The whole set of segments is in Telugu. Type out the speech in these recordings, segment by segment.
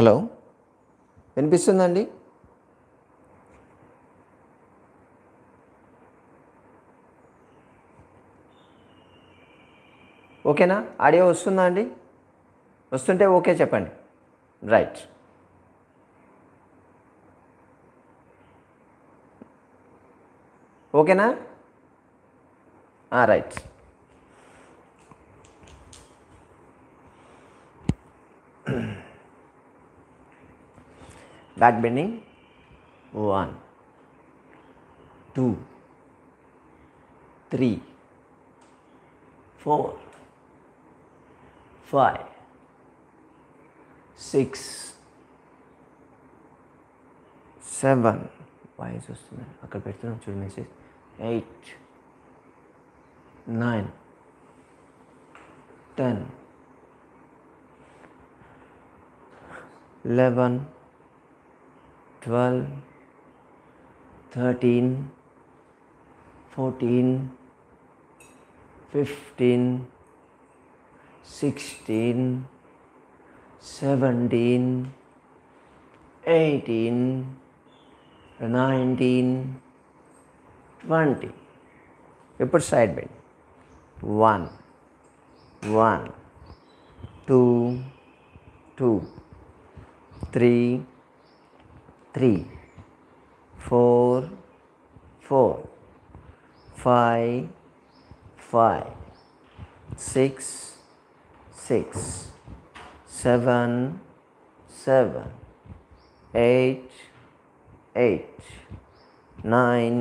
హలో, వినిపిస్తుందండి? ఓకేనా? ఆడియో వస్తుందా అండి? వస్తుంటే ఓకే చెప్పండి. రైట్. ఓకేనా? రైట్. బ్యాక్ బెండింగ్ 1 2 3 4 5 6 7 వాయిస్ వస్తుంది అక్కడ పెడుతున్నాం చూడు మెసేజ్. 8 9 10 11 12 13 14 15 16 17 18 19 20. ఇప్పుడు side bend. 1 1 2 2 3 3 4 4 5 5 6 6 7 7 8 8 9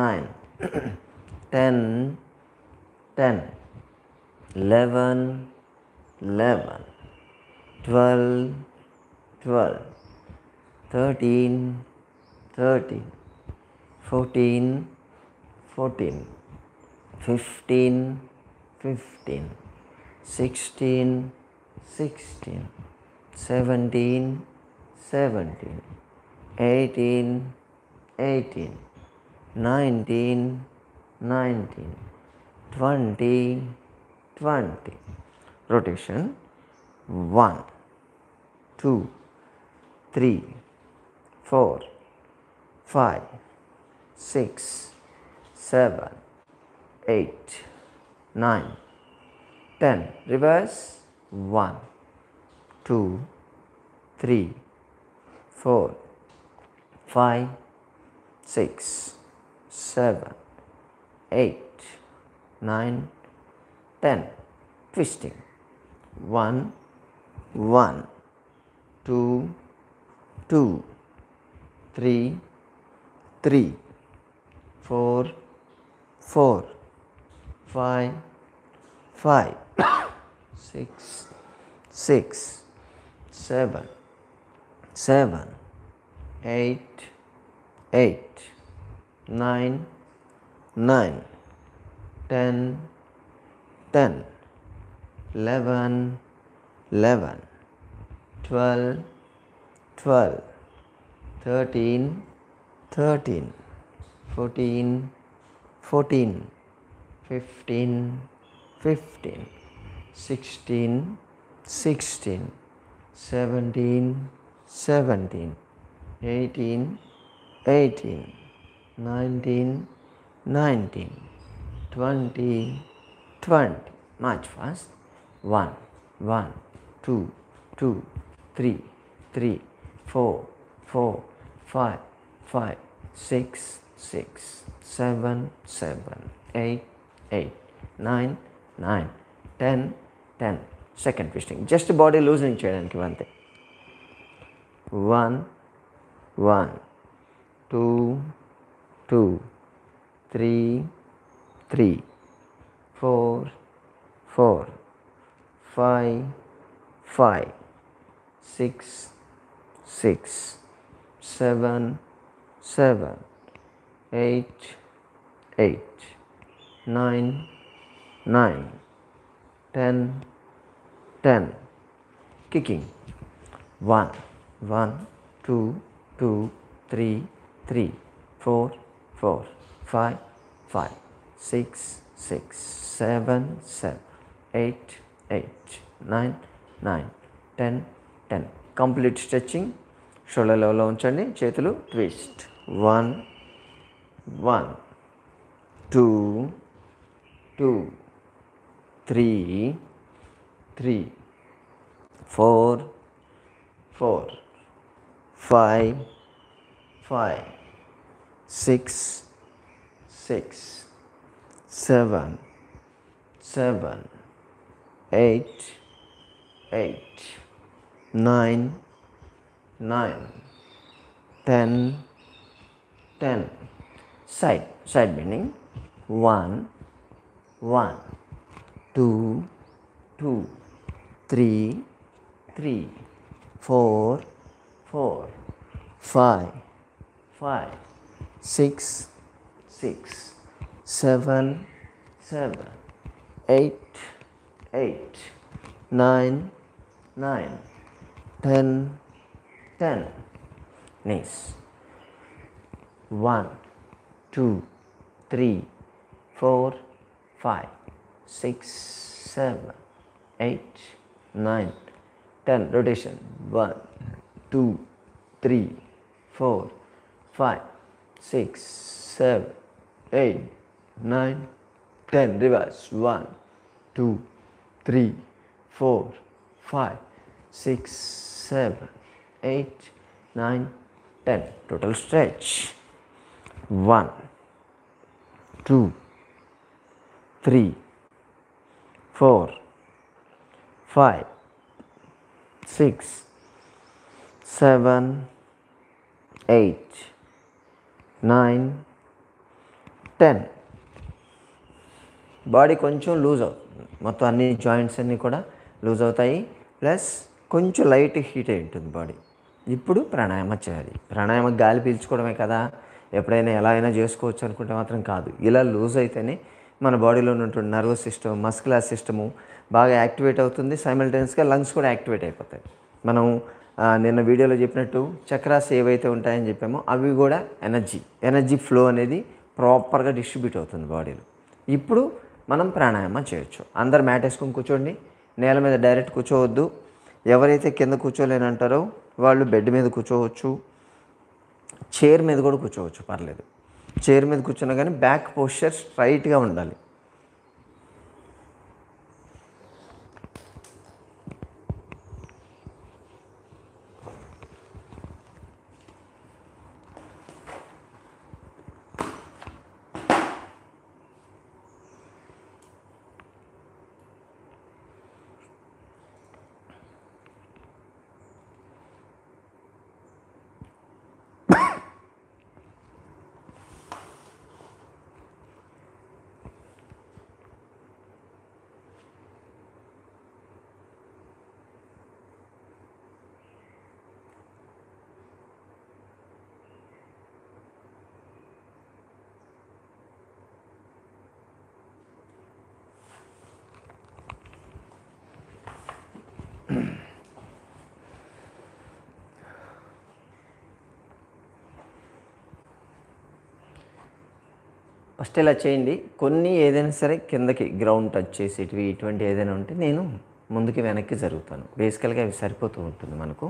9 10 10 11 11 12 12 13 13 14 14 15 15 16 16 17 17 18 18 19 19 20 20. Rotation 1 2 3 4 5 6 7 8 9 10. Reverse 1 2 3 4 5 6 7 8 9 10. Twisting 1 1 2 2 3 3 4 4 5 5 6 6 7 7 8 8 9 9 10 10 11 11 12 12 13 13 14 14 15 15 16 16 17 17 18 18 19 19 20 20. March fast. 1 1 2 2 3 3 4 4 5 5 6 6 7 7 8 8 9 9 10 10. Second twisting. Just body loosening చేయడానికి అంతే. 1 1 2 2 3 3 4 4 5 5 6 6 7 7 8 8 9 9 10 10. Kicking 1 1 2 2 3 3 4 4 5 5 6 6 7 7 8 8 9 9 10 10. Complete stretching. షోల్డర్ లెవెల్లో ఉంచండి, చేతులు twist. 1 1 2 2 3 3 4 4 5 5 6 6 7 7 8 8 9 9 10 10. Side bending. 1 1 2 2 3 3 4 4 5 5 6 6 7 7 8 8 9 9 10 10. Knees. 1 2 3 4 5 6 7 8 9 10. Rotation. 1 2 3 4 5 6 7 8 9 10. Reverse. 1 2 3 4 5 6 7 8 9 10. Total stretch. 1 2 3 4 5 6 7 8 9 10. Body కొంచెం లూజ్ అవుతుంది, మొత్తం అన్ని జాయింట్స్ అన్నీ కూడా లూజ్ అవుతాయి, ప్లస్ కొంచెం లైట్ హీట్ అయి ఉంటుంది బాడీ. ఇప్పుడు ప్రాణాయామం చేయాలి. ప్రాణాయామం గాలి పీల్చుకోవడమే కదా, ఎప్పుడైనా ఎలా అయినా చేసుకోవచ్చు అనుకుంటే మాత్రం కాదు. ఇలా లూజ్ అయితేనే మన బాడీలో ఉన్నటువంటి నర్వస్ సిస్టమ్, మస్కులర్ సిస్టము బాగా యాక్టివేట్ అవుతుంది. సైమల్టేనియస్గా లంగ్స్ కూడా యాక్టివేట్ అయిపోతాయి. మనం నిన్న వీడియోలో చెప్పినట్టు చక్రాస్ ఏవైతే ఉంటాయని చెప్పామో అవి కూడా ఎనర్జీ ఫ్లో అనేది ప్రాపర్గా డిస్ట్రిబ్యూట్ అవుతుంది బాడీలో. ఇప్పుడు మనం ప్రాణాయామం చేయొచ్చు. అందరు మ్యాట్ వేసుకొని కూర్చోండి. నేల మీద డైరెక్ట్ కూర్చోవద్దు. ఎవరైతే కింద కూర్చోలేనంటారో వాళ్ళు బెడ్ మీద కూర్చోవచ్చు, చైర్ మీద కూడా కూర్చోవచ్చు, పర్లేదు. చైర్ మీద కూర్చున్నా కానీ బ్యాక్ పోస్చర్ స్ట్రైట్గా ఉండాలి. ఫస్ట్ ఇలా చేయండి. కొన్ని ఏదైనా సరే కిందకి గ్రౌండ్ టచ్ చేసేటివి ఇటువంటి ఏదైనా ఉంటే నేను ముందుకి వెనక్కి జరుగుతాను. బేసికల్గా అవి సరిపోతూ ఉంటుంది మనకు.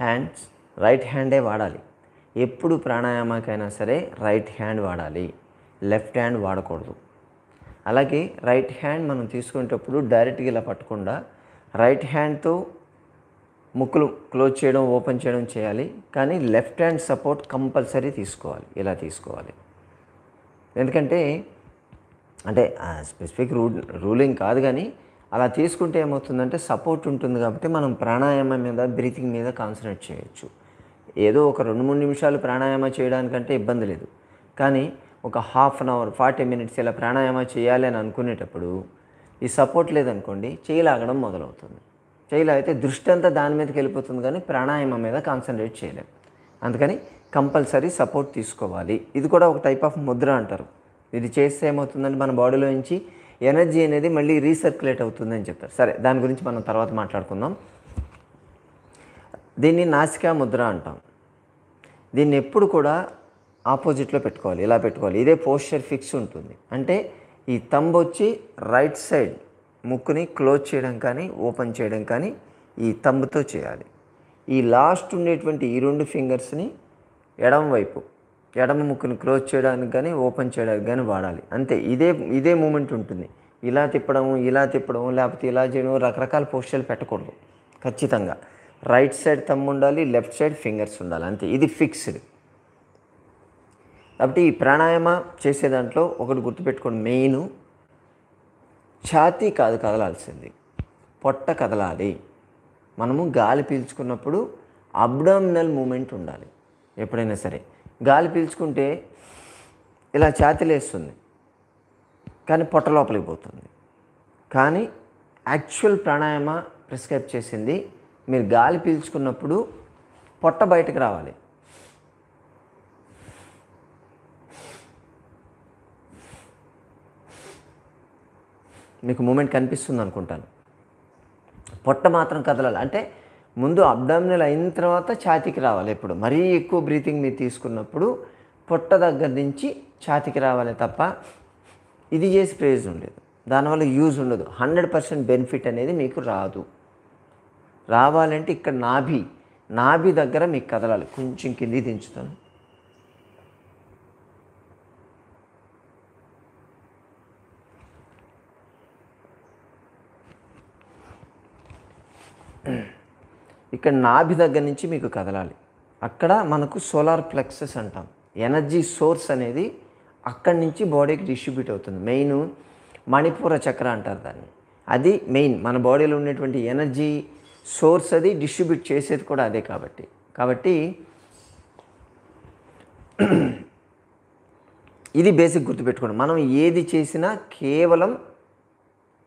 హ్యాండ్స్ రైట్ హ్యాండే వాడాలి. ఎప్పుడు ప్రాణాయామకైనా సరే రైట్ హ్యాండ్ వాడాలి, లెఫ్ట్ హ్యాండ్ వాడకూడదు. అలాగే రైట్ హ్యాండ్ మనం తీసుకునేటప్పుడు డైరెక్ట్గా ఇలా పట్టకుండా రైట్ హ్యాండ్తో ముక్కులు క్లోజ్ చేయడం, ఓపెన్ చేయడం చేయాలి. కానీ లెఫ్ట్ హ్యాండ్ సపోర్ట్ కంపల్సరీ తీసుకోవాలి. ఇలా తీసుకోవాలి. ఎందుకంటే అంటే స్పెసిఫిక్ రూలింగ్ కాదు, కానీ అలా తీసుకుంటే ఏమవుతుందంటే సపోర్ట్ ఉంటుంది కాబట్టి మనం ప్రాణాయామం మీద, బ్రీతింగ్ మీద కాన్సన్ట్రేట్ చేయొచ్చు. ఏదో ఒక 2-3 నిమిషాలు ప్రాణాయామం చేయడానికంటే ఇబ్బంది లేదు. కానీ ఒక హాఫ్ అన్ అవర్ 40 మినిట్స్ ఇలా ప్రాణాయామం చేయాలి అని అనుకునేటప్పుడు ఈ సపోర్ట్ లేదనుకోండి, చేయి లాగడం మొదలవుతుంది. చేయి లాగితే దృష్టి అంతా దాని మీదకి వెళ్ళిపోతుంది, కానీ ప్రాణాయామం మీద కాన్సన్ట్రేట్ చేయలేము. అందుకని కంపల్సరీ సపోర్ట్ తీసుకోవాలి. ఇది కూడా ఒక టైప్ ఆఫ్ ముద్ర అంటారు. ఇది చేస్తే ఏమవుతుందంటే మన బాడీలో నుంచి ఎనర్జీ అనేది మళ్ళీ రీసర్క్యులేట్ అవుతుందని చెప్తారు. సరే, దాని గురించి మనం తర్వాత మాట్లాడుకుందాం. దీన్ని నాసికా ముద్ర అంటాం. దీన్ని ఎప్పుడు కూడా ఆపోజిట్లో పెట్టుకోవాలి, ఇలా పెట్టుకోవాలి. ఇదే పోస్చర్ ఫిక్స్ ఉంటుంది. అంటే ఈ థంబ్ వచ్చి రైట్ సైడ్ ముక్కుని క్లోజ్ చేయడం కానీ ఓపెన్ చేయడం కానీ ఈ థంబ్తో చేయాలి. ఈ లాస్ట్ ఉండేటువంటి ఈ 2 ఫింగర్స్ని ఎడమ ముక్కుని క్లోజ్ చేయడానికి కానీ ఓపెన్ చేయడానికి కానీ వాడాలి. అంతే. ఇదే మూమెంట్ ఉంటుంది. ఇలా తిప్పడము లేకపోతే ఇలా చేయడం, రకరకాల పోస్చర్లు పెట్టకూడదు. ఖచ్చితంగా రైట్ సైడ్ థంబ్ ఉండాలి, లెఫ్ట్ సైడ్ ఫింగర్స్ ఉండాలి. అంతే. ఇది ఫిక్స్డ్. కాబట్టి ఈ ప్రాణాయామ చేసే దాంట్లో ఒకటి గుర్తుపెట్టుకోండి, మెయిన్ ఛాతీ కాదు కదలాల్సింది, పొట్ట కదలాలి. మనము గాలి పీల్చుకున్నప్పుడు అబ్డామినల్ మూమెంట్ ఉండాలి. ఎప్పుడైనా సరే గాలి పీల్చుకుంటే ఇలా ఛాతీ లేస్తుంది కానీ పొట్ట లోపలికి పోతుంది. కానీ యాక్చువల్ ప్రాణాయామ ప్రిస్క్రైబ్ చేసింది మీరు గాలి పీల్చుకున్నప్పుడు పొట్ట బయటకు రావాలి. మీకు మూమెంట్ కనిపిస్తుంది అనుకుంటాను. పొట్ట మాత్రం కదలాలి. అంటే ముందు అబ్డామినల్ అయిన తర్వాత ఛాతీకి రావాలి. ఎప్పుడు మరీ ఎక్కువ బ్రీతింగ్ మీరు తీసుకున్నప్పుడు పొట్ట దగ్గర నుంచి ఛాతీకి రావాలి తప్ప ఇది చేసి ప్రయోజనం లేదు. దానివల్ల యూజ్ ఉండదు. 100% బెనిఫిట్ అనేది మీకు రాదు. రావాలంటే ఇక్కడ నాభి దగ్గర మీకు కదలాలి. కొంచెం కిందికి దించుతాను. ఇక్కడ నాభి దగ్గర నుంచి మీకు కదలాలి. అక్కడ మనకు సోలార్ ప్లెక్సస్ అంటాం. ఎనర్జీ సోర్స్ అనేది అక్కడి నుంచి బాడీకి డిస్ట్రిబ్యూట్ అవుతుంది. మెయిన్ మణిపూర చక్ర అంటారు దాన్ని. అది మెయిన్ మన బాడీలో ఉండేటువంటి ఎనర్జీ సోర్స్, అది డిస్ట్రిబ్యూట్ చేసేది కూడా అదే. కాబట్టి ఇది బేసిక్ గుర్తుపెట్టుకోండి. మనం ఏది చేసినా కేవలం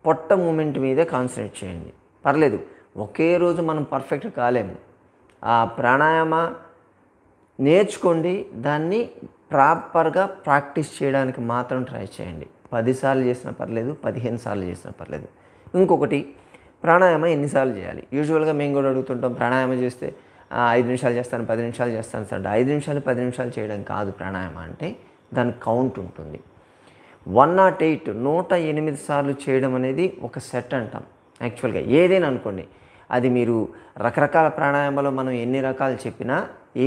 పొట్ట మూమెంట్ మీదే కాన్సన్ట్రేట్ చేయండి. పర్లేదు, ఒకే రోజు మనం పర్ఫెక్ట్ కాలేము. ఆ ప్రాణాయామ నేర్చుకోండి, దాన్ని ప్రాపర్గా ప్రాక్టీస్ చేయడానికి మాత్రం ట్రై చేయండి. 10 సార్లు చేసినా పర్లేదు, 15 సార్లు చేసినా పర్లేదు. ఇంకొకటి, ప్రాణాయామ ఎన్నిసార్లు చేయాలి? యూజువల్గా మేము కూడా అడుగుతుంటాం, ప్రాణాయామ చేస్తే 5 నిమిషాలు చేస్తాను, 10 నిమిషాలు చేస్తాను సార్. 5 నిమిషాలు 10 నిమిషాలు చేయడం కాదు ప్రాణాయామ అంటే. దానికి కౌంట్ ఉంటుంది. 108 సార్లు చేయడం అనేది ఒక సెట్ అంటాం. యాక్చువల్గా ఏదైనా అనుకోండి, అది మీరు రకరకాల ప్రాణాయామాలు మనం ఎన్ని రకాలు చెప్పినా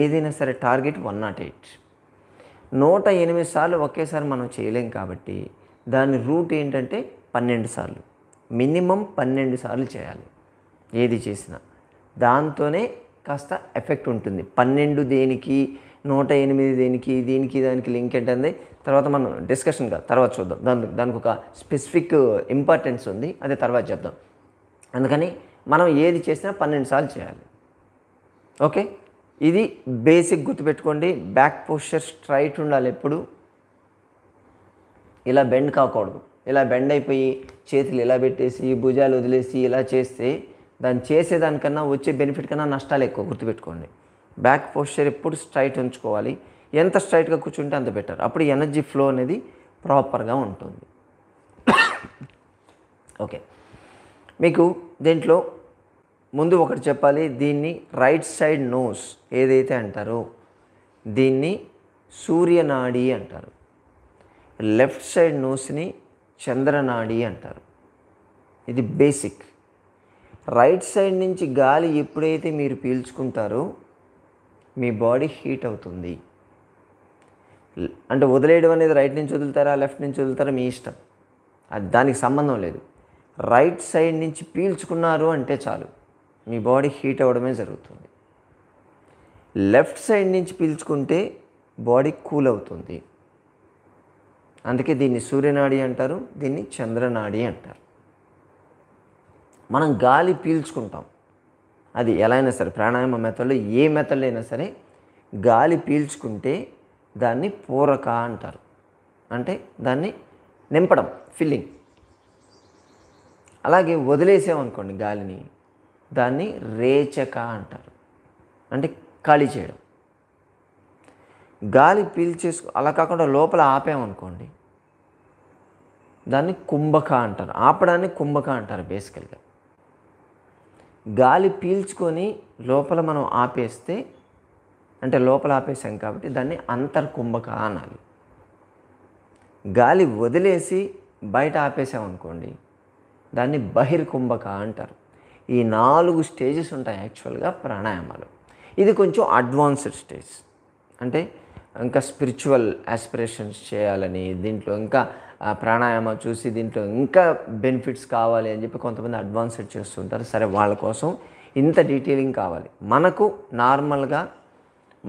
ఏదైనా సరే టార్గెట్ 108. 108 సార్లు ఒకేసారి మనం చేయలేం కాబట్టి దాని రూట్ ఏంటంటే 12 సార్లు, మినిమం 12 సార్లు చేయాలి ఏది చేసినా. దాంతోనే కాస్త ఎఫెక్ట్ ఉంటుంది. 12 దేనికి, 108 దేనికి, దానికి లింక్ ఏంటంటే తర్వాత మనం డిస్కషన్గా తర్వాత చూద్దాం. దానికి ఒక స్పెసిఫిక్ ఇంపార్టెన్స్ ఉంది, అది తర్వాత చెప్దాం. అందుకని మనం ఏది చేసినా 12 సార్లు చేయాలి. ఓకే, ఇది బేసిక్ గుర్తుపెట్టుకోండి. బ్యాక్ పోస్చర్ స్ట్రైట్ ఉండాలి. ఎప్పుడు ఇలా బెండ్ కాకూడదు. ఇలా బెండ్ అయిపోయి చేతులు ఇలా పెట్టేసి భుజాలు వదిలేసి ఇలా చేస్తే దాన్ని చేసేదానికన్నా వచ్చే బెనిఫిట్ కన్నా నష్టాలు ఎక్కువ. గుర్తుపెట్టుకోండి, బ్యాక్ పోస్చర్ ఎప్పుడు స్ట్రైట్ ఉంచుకోవాలి. ఎంత స్ట్రైట్గా కూర్చుంటే అంత బెటర్. అప్పుడు ఎనర్జీ ఫ్లో అనేది ప్రాపర్గా ఉంటుంది. ఓకే, మీకు దీంట్లో ముందు ఒకటి చెప్పాలి. దీన్ని రైట్ సైడ్ నోస్ ఏదైతే అంటారో దీన్ని సూర్యనాడి అంటారు. లెఫ్ట్ సైడ్ నోస్ని చంద్రనాడి అంటారు. ఇది బేసిక్. రైట్ సైడ్ నుంచి గాలి ఎప్పుడైతే మీరు పీల్చుకుంటారో మీ బాడీ హీట్ అవుతుంది. అంటే వదిలేయడం అనేది రైట్ నుంచి వదులుతారా లెఫ్ట్ నుంచి వదులుతారా మీ ఇష్టం, అది దానికి సంబంధం లేదు. రైట్ సైడ్ నుంచి పీల్చుకున్నారు అంటే చాలు మీ బాడీ హీట్ అవ్వడమే జరుగుతుంది. లెఫ్ట్ సైడ్ నుంచి పీల్చుకుంటే బాడీ కూల్ అవుతుంది. అందుకే దీన్ని సూర్యనాడి అంటారు, దీన్ని చంద్రనాడి అంటారు. మనం గాలి పీల్చుకుంటాం, అది ఎలా అయినా సరే ప్రాణాయామ మెథడ్లో ఏ మెథడ్లో అయినా సరే గాలి పీల్చుకుంటే దాన్ని పూరక అంటారు. అంటే దాన్ని నింపడం, ఫిల్లింగ్. అలాగే వదిలేసామనుకోండి గాలిని, దాన్ని రేచక అంటారు. అంటే ఖాళీ చేయడం. గాలి అలా కాకుండా లోపల ఆపామనుకోండి దాన్ని కుంభక అంటారు. ఆపడాన్ని కుంభక అంటారు బేసికల్గా. గాలి పీల్చుకొని లోపల మనం ఆపేస్తే, అంటే లోపల ఆపేసాం కాబట్టి దాన్ని అంతర్కుంభక అనాలి. గాలి వదిలేసి బయట ఆపేసామనుకోండి దాన్ని బహిర్కుంభక అంటారు. ఈ 4 స్టేజెస్ ఉంటాయి యాక్చువల్గా ప్రాణాయామాలు. ఇది కొంచెం అడ్వాన్స్డ్ స్టేజ్. అంటే ఇంకా స్పిరిచువల్ ఆస్పిరేషన్స్ చేయాలని, దీంట్లో ఇంకా ప్రాణాయామం చూసి దీంట్లో ఇంకా బెనిఫిట్స్ కావాలి అని చెప్పి కొంతమంది అడ్వాన్స్డ్ చేస్తుంటారు. సరే, వాళ్ళ కోసం ఇంత డీటెయిలింగ్ కావాలి. మనకు నార్మల్గా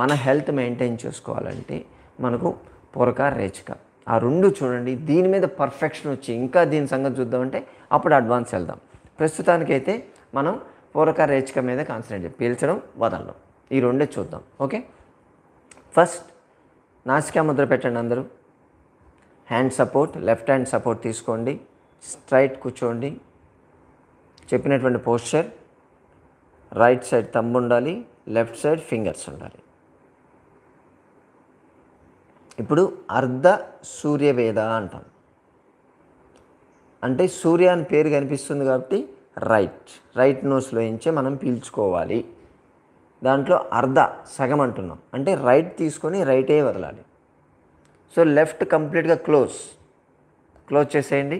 మన హెల్త్ మెయింటైన్ చేసుకోవాలంటే మనకు పూరక, రేచక ఆ 2 చూడండి. దీని మీద పర్ఫెక్షన్ వచ్చి ఇంకా దీని సంగతి చూద్దామంటే అప్పుడు అడ్వాన్స్ వెళ్దాం. ప్రస్తుతానికైతే మనం పూరక, రేచక మీద కాన్సన్ట్రేట్ చేయాలి. పీల్చడం, వదలడం, ఈ 2 చూద్దాం. ఓకే, ఫస్ట్ నాసికా ముద్ర పెట్టండి అందరూ. Hand support, left hand support తీసుకోండి. స్ట్రైట్ కూర్చోండి. చెప్పినటువంటి పోస్చర్. రైట్ సైడ్ థంబ్ ఉండాలి, లెఫ్ట్ సైడ్ ఫింగర్స్ ఉండాలి. ఇప్పుడు అర్ధ సూర్యవేద అంటాం. అంటే సూర్య అని పేరు కనిపిస్తుంది కాబట్టి రైట్ నోస్లో నుంచే మనం పీల్చుకోవాలి. దాంట్లో అర్ధ, సగం అంటున్నాం. అంటే రైట్ తీసుకొని రైటే వదలాలి. సో లెఫ్ట్ కంప్లీట్గా క్లోజ్ చేసేయండి.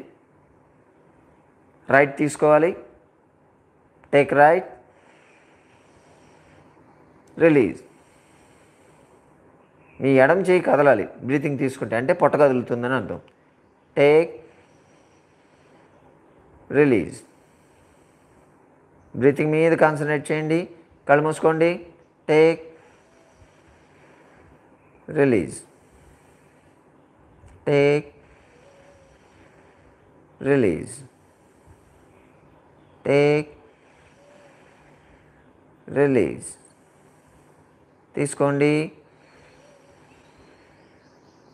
రైట్ తీసుకోవాలి. Take right, release. మీ ఎడమ చేయి కదలాలి బ్రీతింగ్ తీసుకుంటే, అంటే పొట్ట కదులుతుందని అర్థం. Take, release. బ్రీతింగ్ మీద కాన్సన్ట్రేట్ చేయండి. కళ్ళు మూసుకోండి. Take, release. Take, release. Take, release. తీసుకోండి.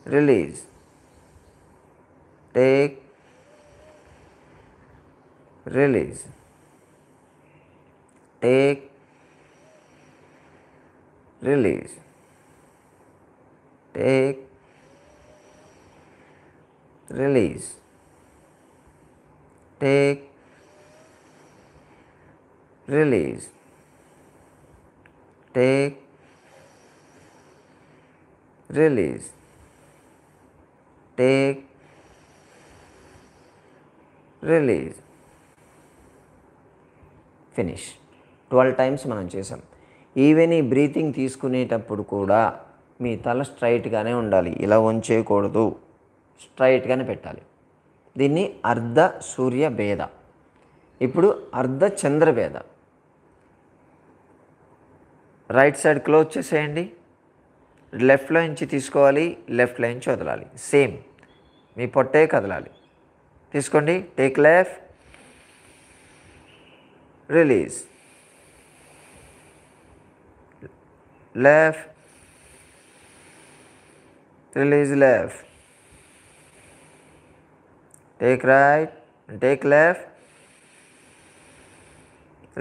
Release. Take, release. Take, release. Take, release. Take, release. Take, release. Take, release. Finish. 12 times మనం చేసాం. ఈవెన్ ఈ బ్రీతింగ్ తీసుకునేటప్పుడు కూడా మీ తల స్ట్రైట్గానే ఉండాలి, ఇలా వంచేయకూడదు, స్ట్రైట్గానే పెట్టాలి. దీన్ని అర్ధ సూర్య భేద. ఇప్పుడు అర్ధ చంద్ర భేద. రైట్ సైడ్ క్లోజ్ చేసేయండి. లెఫ్ట్లో నుంచి తీసుకోవాలి, లెఫ్ట్లో నుంచి వదలాలి. సేమ్ మీ పొట్టే కదలాలి. తీసుకోండి. Take left, release. Left, release left. Take right, take left,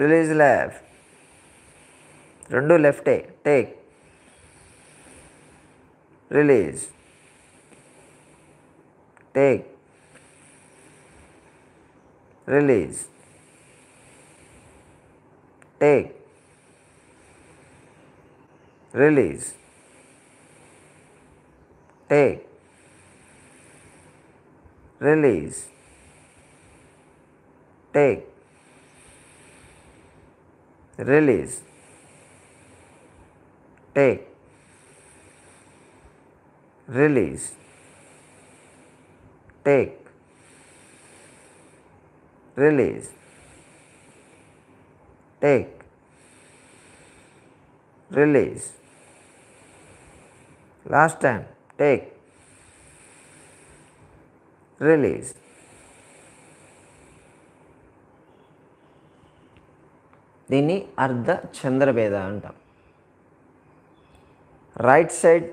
release left. 2 లెఫ్టే. Take, release. Take, release. Take, release. Take, release. Take, release. Take, release. Take, release. Take, release. Last time. Take, release. దీన్ని అర్ధ చంద్రభేద అంటాం. రైట్ సైడ్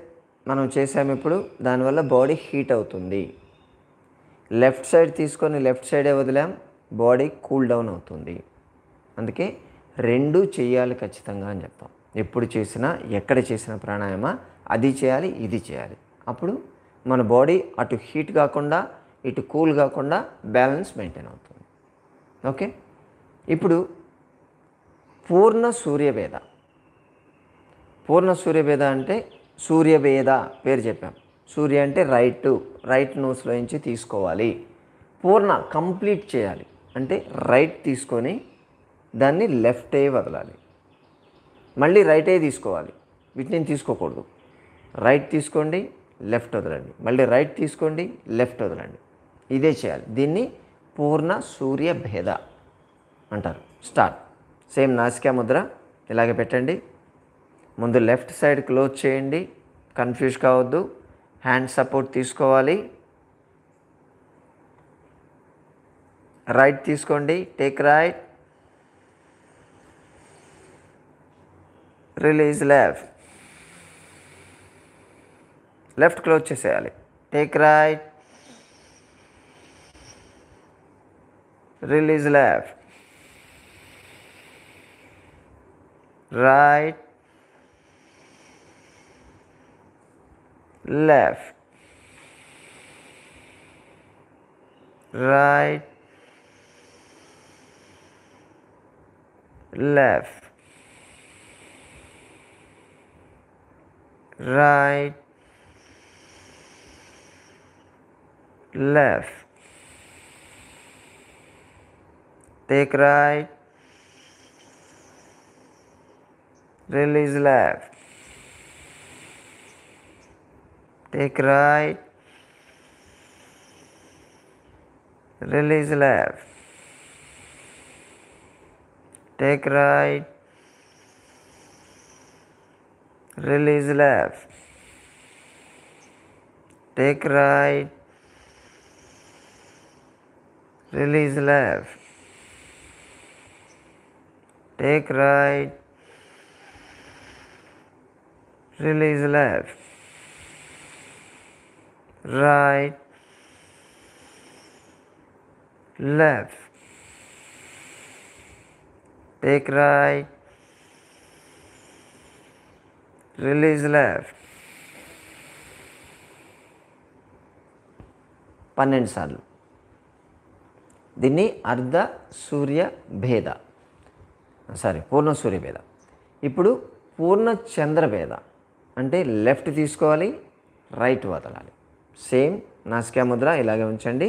మనం చేసాము ఇప్పుడు, దానివల్ల బాడీ హీట్ అవుతుంది. లెఫ్ట్ సైడ్ తీసుకొని లెఫ్ట్ సైడే వదిలాం, బాడీ కూల్ డౌన్ అవుతుంది. అందుకే 2 చేయాలి ఖచ్చితంగా అని చెప్తాం. ఎప్పుడు చేసినా, ఎక్కడ చేసిన ప్రాణాయామ అది చేయాలి, ఇది చేయాలి. అప్పుడు మన బాడీ అటు హీట్ కాకుండా ఇటు కూల్ కాకుండా బ్యాలెన్స్ మెయింటైన్ అవుతుంది. ఓకే, ఇప్పుడు పూర్ణ సూర్యభేద. పూర్ణ సూర్యభేద అంటే సూర్యభేద పేరు చెప్పాం. సూర్య అంటే రైట్ నోస్లో నుంచి తీసుకోవాలి. పూర్ణ కంప్లీట్ చేయాలి. అంటే రైట్ తీసుకొని దాన్ని లెఫ్టే వదలాలి. మళ్ళీ రైటే తీసుకోవాలి, వీటిని తీసుకోకూడదు. రైట్ తీసుకోండి, లెఫ్ట్ వదలండి, మళ్ళీ రైట్ తీసుకోండి, లెఫ్ట్ వదలండి. ఇదే చేయాలి. దీన్ని పూర్ణ సూర్య భేద అంటారు. స్టార్ట్. సేమ్ నాసికా ముద్ర ఇలాగే పెట్టండి. ముందు లెఫ్ట్ సైడ్ క్లోజ్ చేయండి, కన్ఫ్యూజ్ కావద్దు. హ్యాండ్ సపోర్ట్ తీసుకోవాలి. రైట్ తీసుకోండి, take right, release left. Left close చేసేయాలి, take right, release left, right, left, right, left, right, left, take right, release left, take right, release left, take right, release left, take right, release left, take right, release left, right, left, take right, release left. 12 సార్లు. దీన్ని అర్ధ సూర్య భేద, పూర్ణ సూర్య భేద. ఇప్పుడు పూర్ణ చంద్ర భేద అంటే లెఫ్ట్ తీసుకోవాలి, రైట్ వదలాలి. సేమ్ నాసికా ముద్ర ఇలాగే ఉంచండి.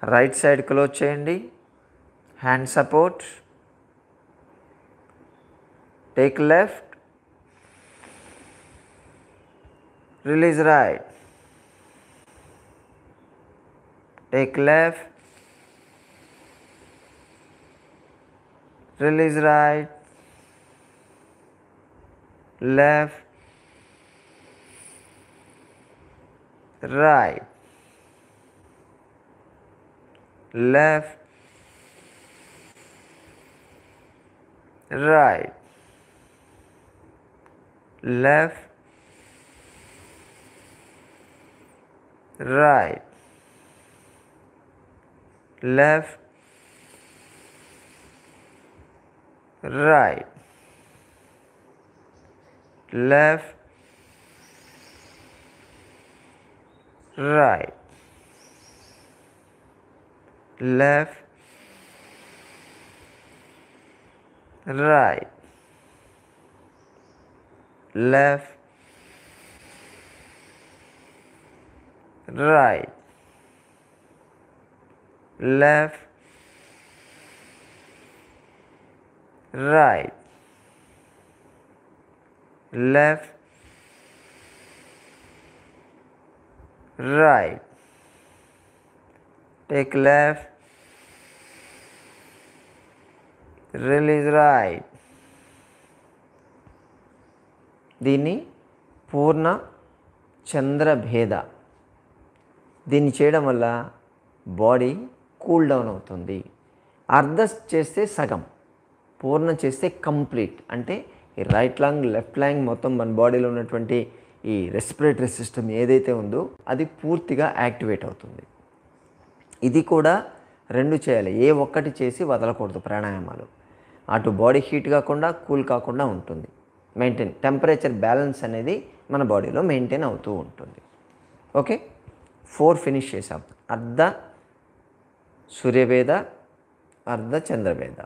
రైట్ సైడ్ క్లోజ్ చేయండి, hand support, take left, release right, take left, release right, left, right, left, right, left, right, left, right, left, right, left, right, left, right, left, right, left, right, take left, release right. దీన్ని పూర్ణ చంద్ర భేద. దీన్ని చేయడం వల్ల బాడీ కూల్ డౌన్ అవుతుంది. అర్ధ చేస్తే సగం, పూర్ణ చేస్తే కంప్లీట్. అంటే ఈ రైట్ లాంగ్ లెఫ్ట్ లాంగ్ మొత్తం మన బాడీలో ఉన్నటువంటి ఈ రెస్పిరేటరీ సిస్టమ్ ఏదైతే ఉందో అది పూర్తిగా యాక్టివేట్ అవుతుంది. ఇది కూడా 2 చేయాలి. ఏ ఒక్కటి చేసి వదలకూడదు. ప్రాణాయామాలు అటు బాడీ హీట్ కాకుండా కూల్ కాకుండా ఉంటుంది. మెయింటైన్ టెంపరేచర్ బ్యాలెన్స్ అనేది మన బాడీలో మెయింటైన్ అవుతూ ఉంటుంది. ఓకే, 4 ఫినిష్ చేసాం. అర్ధ సూర్యభేద, అర్ధ చంద్రభేద,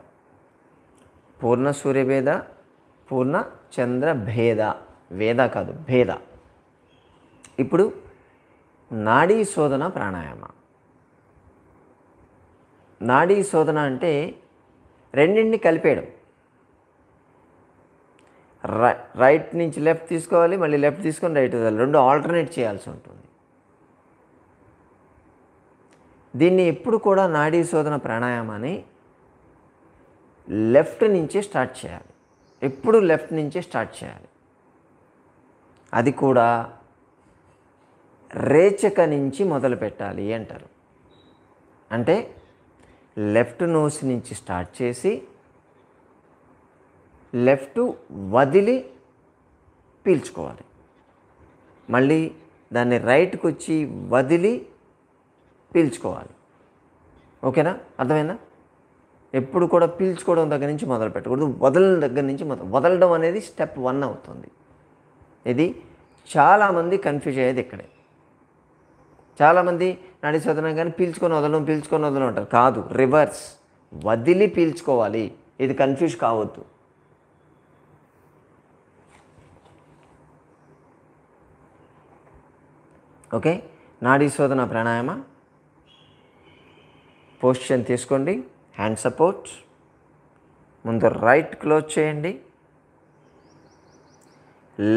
పూర్ణ సూర్యభేద, పూర్ణ చంద్రభేద. వేద కాదు, భేద. ఇప్పుడు నాడీ శోధన ప్రాణాయామ. నాడీ శోధన అంటే రెండింటిని కలిపేయడం. రైట్ నుంచి లెఫ్ట్ తీసుకోవాలి, మళ్ళీ లెఫ్ట్ తీసుకొని రైట్ వదలాలి, రెండు ఆల్టర్నేట్ చేయాల్సి ఉంటుంది. దీన్ని ఎప్పుడు కూడా నాడీ శోధన ప్రాణాయామాన్ని లెఫ్ట్ నుంచి స్టార్ట్ చేయాలి, ఎప్పుడు లెఫ్ట్ నుంచి స్టార్ట్ చేయాలి. అది కూడా రేచక నుంచి మొదలు పెట్టాలి అంటారు. అంటే లెఫ్ట్ నోస్ నుంచి స్టార్ట్ చేసి లెఫ్ట్ వదిలి పీల్చుకోవాలి, మళ్ళీ దాన్ని రైట్కి వచ్చి వదిలి పీల్చుకోవాలి. ఓకేనా, అర్థమైందా? ఎప్పుడు కూడా పీల్చుకోవడం దగ్గర నుంచి మొదలు పెట్టకూడదు, వదలడం దగ్గర నుంచి వదలడం అనేది స్టెప్ 1 అవుతుంది. ఇది చాలామంది కన్ఫ్యూజ్ అయ్యేది ఇక్కడే. చాలామంది నాడీ శోధన కానీ పీల్చుకొని వదలడం అంటారు. కాదు, రివర్స్, వదిలి పీల్చుకోవాలి. ఇది కన్ఫ్యూజ్ కావద్దు. ఓకే, నాడీ శోధన ప్రాణాయామ పొజిషన్ తీసుకోండి. హ్యాండ్ సపోర్ట్, ముందు రైట్ క్లోజ్ చేయండి,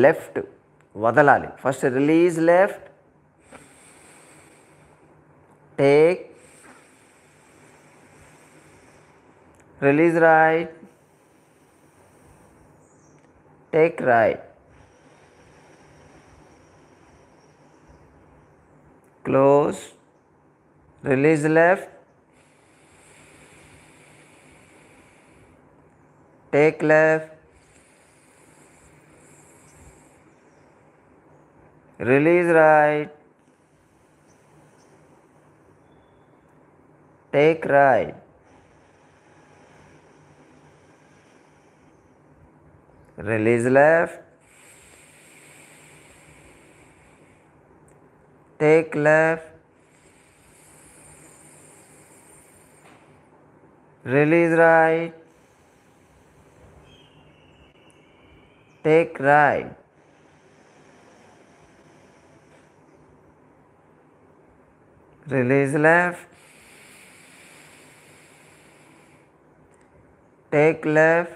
లెఫ్ట్ వదలాలి. First release left, take, release right, take right, close, release left, take left, release right, take right, release left, take left, release right, take right, release left, take left,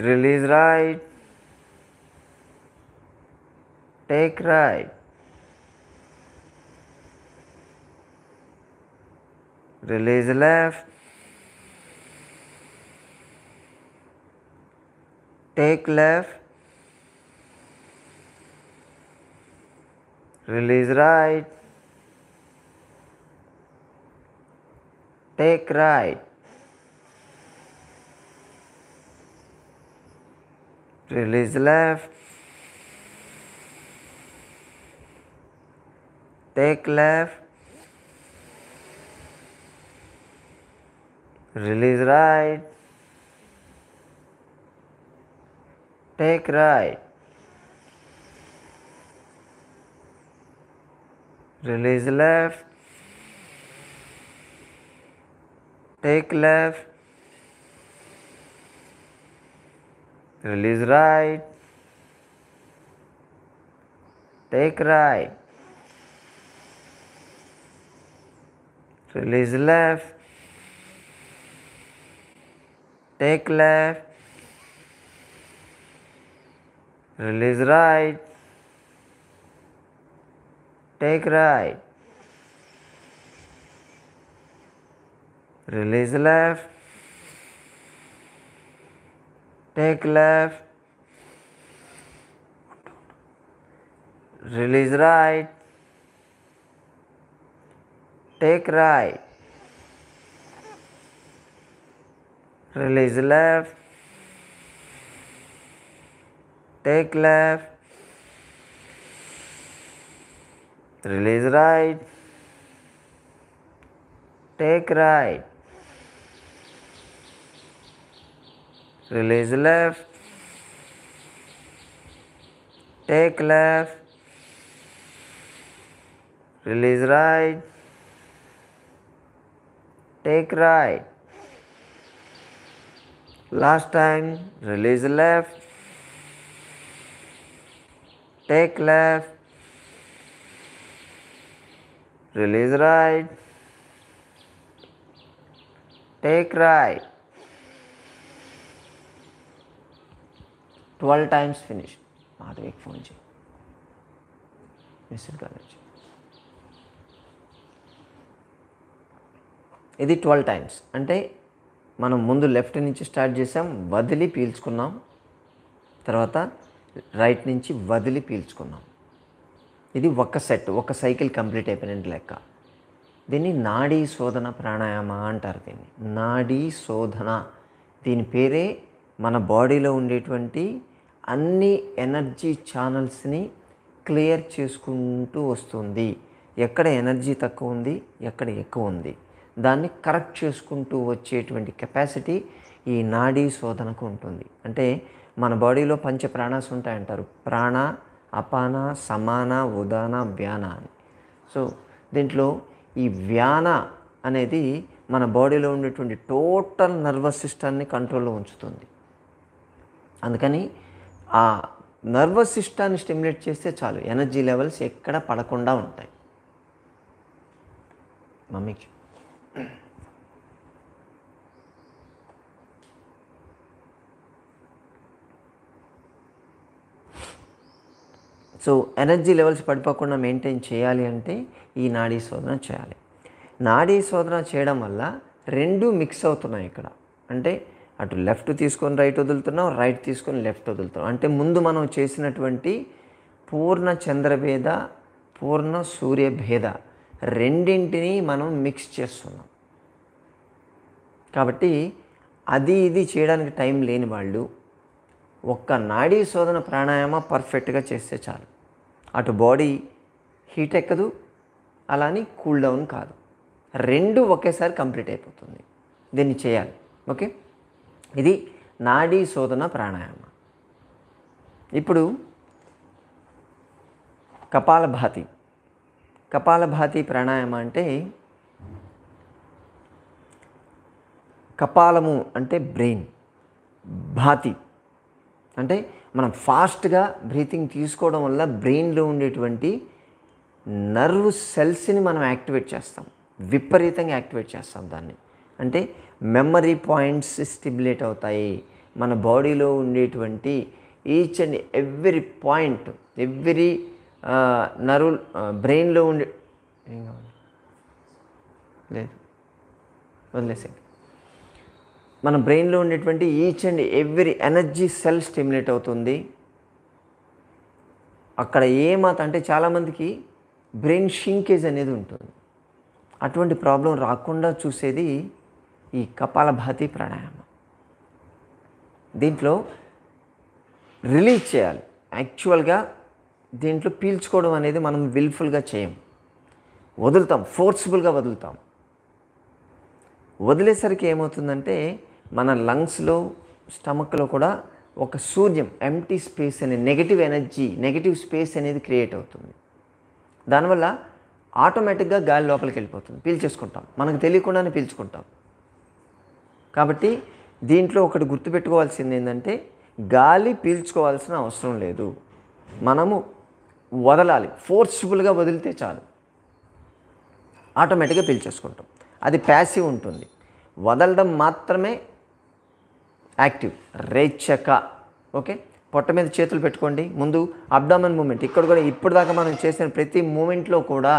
release right, take right, release left, take left, release right, take right, release left, take left, release right, take right, release left, take left, release right, take right, release left, take left, release right, take right, release left, take left, release right, take right, release left, take left, release right, take right, release left, take left, release right, take right. Last time, release left, take left, release right, take right, 12 times finish. మాధవికి ఫోన్ చేయి, మిస్డ్ కాల్ వచ్చి. ఇది 12 టైమ్స్. అంటే మనం ముందు లెఫ్ట్ నుంచి స్టార్ట్ చేసాం, వదిలి పీల్చుకున్నాం, తర్వాత రైట్ నుంచి వదిలి పీల్చుకున్నాం. ఇది ఒక సెట్, ఒక సైకిల్ కంప్లీట్ అయిపోయినట్టు లెక్క. దీన్ని నాడీ శోధన ప్రాణాయామ అంటారు. దీన్ని నాడీ శోధన. దీని పేరే మన బాడీలో ఉండేటువంటి అన్ని ఎనర్జీ ఛానల్స్ని క్లియర్ చేసుకుంటూ వస్తుంది. ఎక్కడ ఎనర్జీ తక్కువ ఉంది, ఎక్కడ ఎక్కువ ఉంది, దాన్ని కరెక్ట్ చేసుకుంటూ వచ్చేటువంటి కెపాసిటీ ఈ నాడీ శోధనకు ఉంటుంది. అంటే మన బాడీలో పంచ ప్రాణాస్ ఉంటాయంటారు. ప్రాణ, అపాన, సమాన, ఉదాన, వ్యాన అని. సో దీంట్లో ఈ వ్యాన అనేది మన బాడీలో ఉండేటువంటి టోటల్ నర్వస్ సిస్టాన్ని కంట్రోల్లో ఉంచుతుంది. అందుకని ఆ నర్వస్ సిస్టాన్ని స్టిమ్యులేట్ చేస్తే చాలు, ఎనర్జీ లెవెల్స్ ఎక్కడ పడకుండా ఉంటాయి. మమ్మీకి సో ఎనర్జీ లెవెల్స్ పడిపోకుండా మెయింటైన్ చేయాలి అంటే ఈ నాడీ శోధన చేయాలి. నాడీ శోధన చేయడం వల్ల రెండు మిక్స్ అవుతున్నాయి ఇక్కడ. అంటే అటు లెఫ్ట్ తీసుకొని రైట్ వదులుతున్నాం, రైట్ తీసుకొని లెఫ్ట్ వదులుతున్నాం. అంటే ముందు మనం చేసినటువంటి పూర్ణ చంద్రభేద, పూర్ణ సూర్యభేద రెండింటినీ మనం మిక్స్ చేస్తున్నాం. కాబట్టి అది ఇది చేయడానికి టైం లేని వాళ్ళు ఒక్క నాడీ శోధన ప్రాణాయామ పర్ఫెక్ట్గా చేస్తే చాలు. అటు బాడీ హీట్ ఎక్కదు, అలా అని కూల్ డౌన్ కాదు, రెండు ఒకేసారి కంప్లీట్ అయిపోతుంది. దీన్ని చేయాలి. ఓకే, ఇది నాడీ శోధన ప్రాణాయామ. ఇప్పుడు కపాలభాతి. కపాలభాతి ప్రాణాయామ అంటే కపాలము అంటే బ్రెయిన్, భాతి అంటే మనం ఫాస్ట్గా బ్రీతింగ్ తీసుకోవడం వల్ల బ్రెయిన్లో ఉండేటువంటి నర్వ్ సెల్స్ని మనం యాక్టివేట్ చేస్తాం, విపరీతంగా యాక్టివేట్ చేస్తాం దాన్ని. అంటే మెమరీ పాయింట్స్ స్టిమ్యులేట్ అవుతాయి. మన బాడీలో ఉండేటువంటి each and every point, every nerve బ్రెయిన్లో ఉండే ఏం కావాలి లేదు వదిలేసేయండి. మన బ్రెయిన్లో ఉండేటువంటి each and every energy cell stimulate అవుతుంది. అక్కడ ఏమాత్రం అంటే చాలామందికి బ్రెయిన్ షింకేజ్ అనేది ఉంటుంది. అటువంటి ప్రాబ్లం రాకుండా చూసేది ఈ కపాలభాతి ప్రాణాయామం. దీంట్లో రిలీజ్ చేయాలి. యాక్చువల్గా దీంట్లో పీల్చుకోవడం అనేది మనం విల్ఫుల్గా చేయం, వదులుతాం, ఫోర్స్ఫుల్గా వదులుతాం. వదిలేసరికి ఏమవుతుందంటే మన లంగ్స్లో, స్టమక్లో కూడా ఒక శూన్యం, ఎంటీ స్పేస్ అనే నెగిటివ్ ఎనర్జీ, నెగిటివ్ స్పేస్ అనేది క్రియేట్ అవుతుంది. దానివల్ల ఆటోమేటిక్గా గాలి లోపలికి వెళ్ళిపోతుంది, పీల్చేసుకుంటాం, మనకు తెలియకుండానే పీల్చుకుంటాం. కాబట్టి దీంట్లో ఒకటి గుర్తుపెట్టుకోవాల్సింది ఏంటంటే గాలి పీల్చుకోవాల్సిన అవసరం లేదు, మనము వదలాలి. ఫోర్స్ఫుల్గా వదిలితే చాలు, ఆటోమేటిక్గా పీల్చేసుకుంటాం. అది ప్యాసివ్ ఉంటుంది, వదలడం మాత్రమే యాక్టివ్, రేచక. ఓకే, పొట్ట మీద చేతులు పెట్టుకోండి. ముందు అబ్డామన్ మూమెంట్. ఇక్కడ కూడా ఇప్పుడు దాకా మనం చేసిన ప్రతి మూమెంట్లో కూడా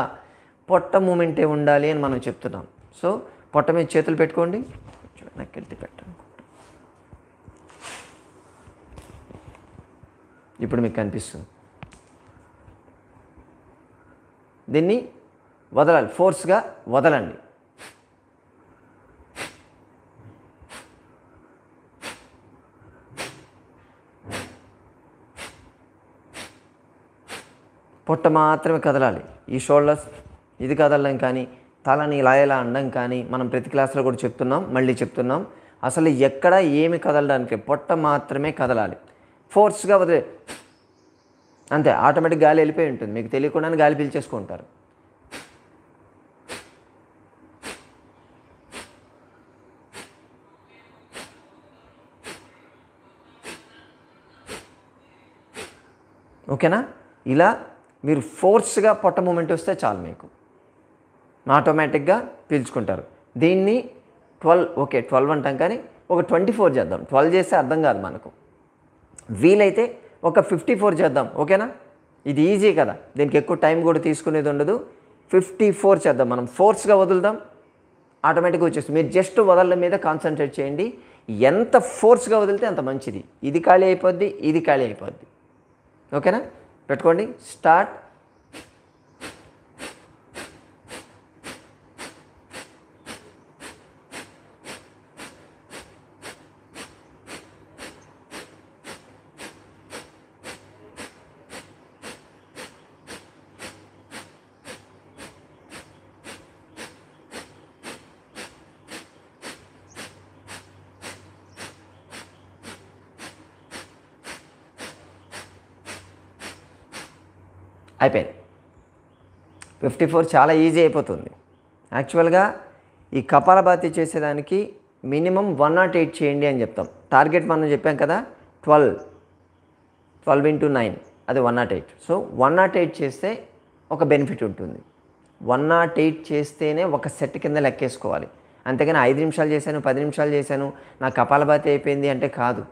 పొట్ట మూమెంటే ఉండాలి అని మనం చెప్తున్నాం. సో పొట్ట మీద చేతులు పెట్టుకోండి, వెనక్కి పెట్టండి. ఇప్పుడు మీకు కనిపిస్తుంది. దీన్ని వదలాలి, ఫోర్స్గా వదలండి. పొట్ట మాత్రమే కదలాలి. ఈ షోల్డర్స్ ఇది కదలడం కానీ, తలని ఇలా ఇలా అనడం కానీ మనం ప్రతి క్లాస్లో కూడా చెప్తున్నాం, మళ్ళీ చెప్తున్నాం. అసలు ఎక్కడ ఏమి కదలడానికి, పొట్ట మాత్రమే కదలాలి. ఫోర్స్గా వదిలే అంతే, ఆటోమేటిక్ గాలి వెళ్ళిపోయి ఉంటుంది, మీకు తెలియకుండానే గాలి పీల్చేసుకుంటారు. ఓకేనా? ఇలా మీరు ఫోర్స్గా పొట్ట మూమెంట్ వస్తే చాలు మీకు. ఆటోమేటిక్గా పీల్చుకుంటారు. దీన్ని 12 ఓకే 12 అంటాం కానీ ఒక 24 చేద్దాం. 12 చేస్తే అర్థం కాదు మనకు. వీలైతే ఒక 54 చేద్దాం. ఓకేనా? ఇది ఈజీ కదా, దీనికి ఎక్కువ టైం కూడా తీసుకునేది ఉండదు. 54 చేద్దాం. మనం ఫోర్స్గా వదులుదాం, ఆటోమేటిక్గా వచ్చేస్తుంది. మీరు జస్ట్ వదలడం మీద కాన్సన్ట్రేట్ చేయండి. ఎంత ఫోర్స్గా వదిలితే అంత మంచిది. ఇది ఖాళీ అయిపోద్ది, ఇది ఖాళీ అయిపోద్ది. ఓకేనా? పెట్టుకోండి. స్టార్ట్. అయిపోయింది. 54 చాలా ఈజీ అయిపోతుంది. యాక్చువల్గా ఈ కపాలభాతి చేసేదానికి మినిమం 108 చేయండి అని చెప్తాం. టార్గెట్ మనం చెప్పాం కదా 12 ఇంటూ 9 అది 108. సో 108 చేస్తే ఒక బెనిఫిట్ ఉంటుంది. 108 చేస్తేనే ఒక సెట్ కింద లెక్కేసుకోవాలి. అంతేగాని 5 నిమిషాలు చేశాను, 10 నిమిషాలు చేశాను, నా కపాలభాతి అయిపోయింది అంటే కాదు.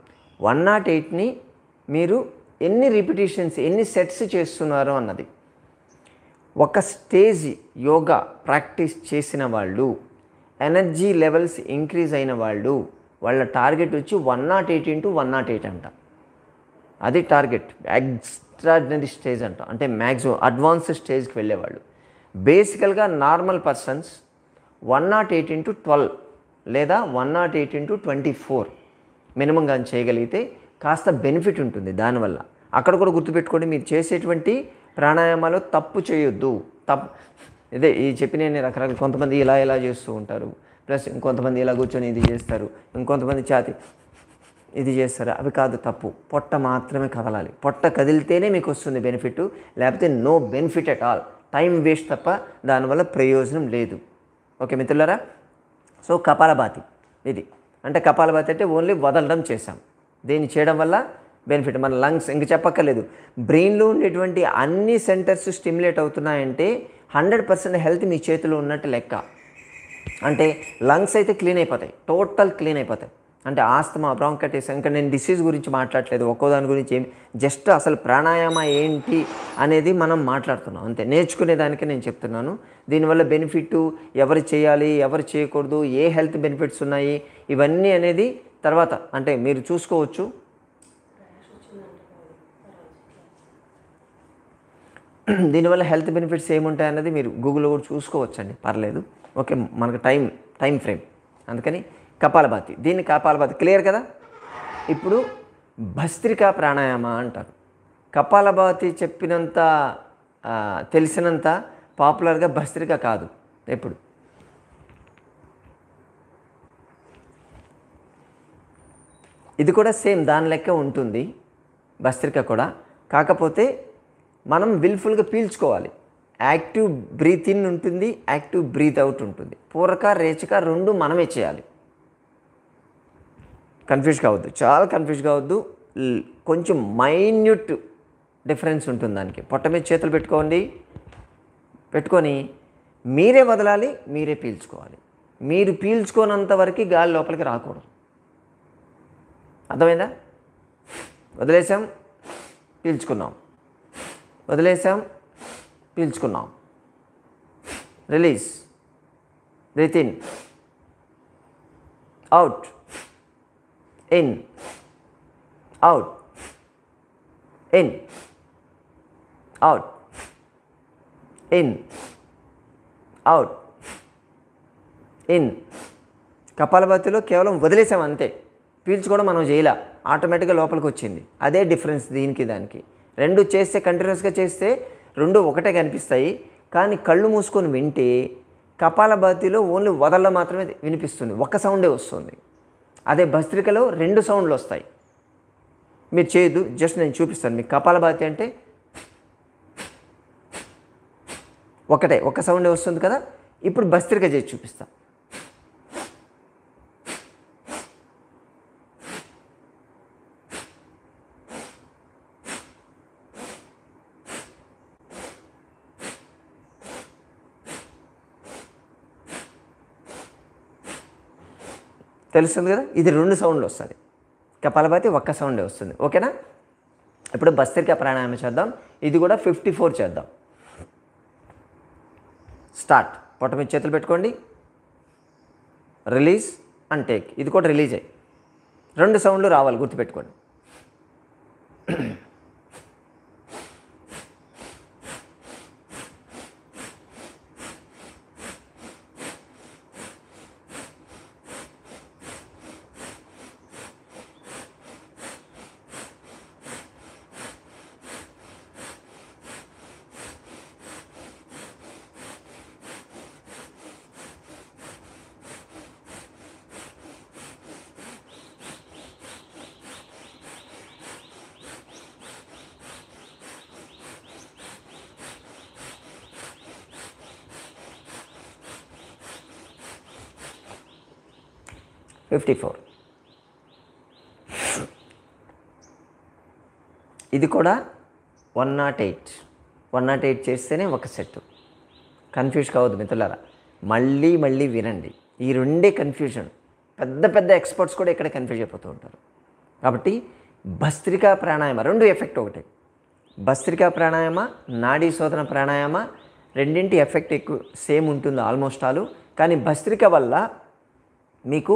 108ని మీరు ఎన్ని రిపిటేషన్స్, ఎన్ని సెట్స్ చేస్తున్నారు అన్నది. ఒక స్టేజ్ యోగా ప్రాక్టీస్ చేసిన వాళ్ళు, ఎనర్జీ లెవెల్స్ ఇంక్రీజ్ అయిన వాళ్ళు, వాళ్ళ టార్గెట్ వచ్చి 108 ఇంటూ 108 అంట. అది టార్గెట్. ఎక్స్ట్రాడినరీ స్టేజ్ అంట, అంటే మ్యాక్సిమం అడ్వాన్స్డ్ స్టేజ్కి వెళ్ళేవాళ్ళు. బేసికల్గా నార్మల్ పర్సన్స్ 108 ఇంటూ 12 లేదా 108 ఇంటూ 24 మినిమం కానీ చేయగలిగితే కాస్త బెనిఫిట్ ఉంటుంది దానివల్ల. అక్కడ కూడా గుర్తుపెట్టుకోండి, మీరు చేసేటువంటి ప్రాణాయామాలు తప్పు చేయొద్దు. ఇదే ఈ చెప్పిన రకరకాల కొంతమంది ఇలా చేస్తూ ఉంటారు, ప్లస్ ఇంకొంతమంది ఇలా కూర్చొని ఇది చేస్తారు, ఇంకొంతమంది ఛాతి ఇది చేస్తారు. అవి కాదు, తప్పు. పొట్ట మాత్రమే కదలాలి. పొట్ట కదిలితేనే మీకు వస్తుంది బెనిఫిట్, లేకపోతే no benefit at all. Time waste తప్ప దానివల్ల ప్రయోజనం లేదు. ఓకే మిత్రులారా? సో కపాలభాతి ఇది అంటే, కపాలభాతి అంటే ఓన్లీ వదలడం చేశాం. దీన్ని చేయడం వల్ల బెనిఫిట్ మన లంగ్స్ ఇంక చెప్పక్కర్లేదు. బ్రెయిన్లో ఉండేటువంటి అన్ని సెంటర్స్ స్టిమ్యులేట్ అవుతున్నాయంటే 100% హెల్త్ మీ చేతిలో ఉన్నట్టు లెక్క. అంటే లంగ్స్ అయితే క్లీన్ అయిపోతాయి, టోటల్ క్లీన్ అయిపోతాయి. అంటే ఆస్తమా, బ్రాంకైటిస్, ఇంకా నేను డిసీజ్ గురించి మాట్లాడట్లేదు, ఒక్కో దాని గురించి జస్ట్ అసలు ప్రాణాయామ ఏంటి అనేది మనం మాట్లాడుతున్నాం అంతే. నేర్చుకునేదానికి నేను చెప్తున్నాను. దీనివల్ల బెనిఫిట్ ఎవరు చేయాలి, ఎవరు చేయకూడదు, ఏ హెల్త్ బెనిఫిట్స్ ఉన్నాయి, ఇవన్నీ అనేది తర్వాత అంటే మీరు చూసుకోవచ్చు. దీనివల్ల హెల్త్ బెనిఫిట్స్ ఏముంటాయన్నది మీరు గూగుల్లో కూడా చూసుకోవచ్చండి, పర్లేదు. ఓకే, మనకు టైం ఫ్రేమ్, అందుకని కపాలభాతి. దీన్ని కపాలభాతి క్లియర్ కదా. ఇప్పుడు భస్త్రికా ప్రాణాయామ అంటారు. కపాలభాతి చెప్పినంత తెలిసినంత పాపులర్గా భస్త్రిక కాదు ఎప్పుడు. ఇది కూడా సేమ్ దాని లెక్క ఉంటుంది భస్త్రిక కూడా, కాకపోతే మనం విల్ఫుల్గా పీల్చుకోవాలి. యాక్టివ్ బ్రీత్ ఇన్ ఉంటుంది, యాక్టివ్ బ్రీత్ అవుట్ ఉంటుంది. పూరక రేచక రెండు మనమే చేయాలి. కన్ఫ్యూజ్ కావద్దు, చాలా కన్ఫ్యూజ్ కావద్దు. కొంచెం మైన్యూట్ డిఫరెన్స్ ఉంటుంది దానికి. పొట్ట మీద చేతులు పెట్టుకొని మీరే వదలాలి, మీరే పీల్చుకోవాలి. మీరు పీల్చుకోనంత వరకు గాలి లోపలికి రాకూడదు. అర్థమైందా? వదిలేసాం, పీల్చుకున్నాం, వదిలేసాం, పీల్చుకున్నాం. Release, breath in, out, in, out, in, out, in, out, in. కపాలభాతిలో కేవలం వదిలేసాం అంతే, పీల్చుకోవడం మనం చేయలే, ఆటోమేటిక్గా లోపలికి వచ్చింది. అదే డిఫరెన్స్ దీనికి దానికి. రెండు చేస్తే కంటిన్యూస్గా చేస్తే రెండు ఒకటే కనిపిస్తాయి, కానీ కళ్ళు మూసుకొని వింటే కపాలభాతిలో ఓన్లీ వదలడం మాత్రమే వినిపిస్తుంది, ఒక సౌండే వస్తుంది. అదే భస్త్రికలో రెండు సౌండ్లు వస్తాయి. మీరు చేయొద్దు, జస్ట్ నేను చూపిస్తాను మీకు. కపాలభాతి అంటే ఒక సౌండే వస్తుంది కదా. ఇప్పుడు భస్త్రిక చేసి చూపిస్తాను. తెలుస్తుంది కదా, ఇది 2 సౌండ్లు వస్తుంది. కపాలభాతి ఒక్క సౌండే వస్తుంది. ఓకేనా? ఇప్పుడు భస్త్రికా ప్రాణాయామం చేద్దాం. ఇది కూడా 54 చేద్దాం. స్టార్ట్. పొట్ట మీద చేతులు పెట్టుకోండి. Release and take. ఇది కూడా రిలీజ్ అయ్యి 2 సౌండ్లు రావాలి, గుర్తుపెట్టుకోండి. ఇది కూడా 108 చేస్తేనే ఒక సెట్. కన్ఫ్యూజ్ కావద్దు మిత్రులారా, మళ్ళీ వినండి. ఈ 2 కన్ఫ్యూజన్. పెద్ద ఎక్స్పర్ట్స్ కూడా ఇక్కడ కన్ఫ్యూజ్ అయిపోతూ ఉంటారు. కాబట్టి భస్త్రికా ప్రాణాయామ 2 ఎఫెక్ట్ ఒకటే. భస్త్రికా ప్రాణాయామ, నాడీ శోధన ప్రాణాయామ రెండింటి ఎఫెక్ట్ ఎక్కువ సేమ్ ఉంటుంది ఆల్మోస్ట్ ఆల్. కానీ భస్త్రిక వల్ల మీకు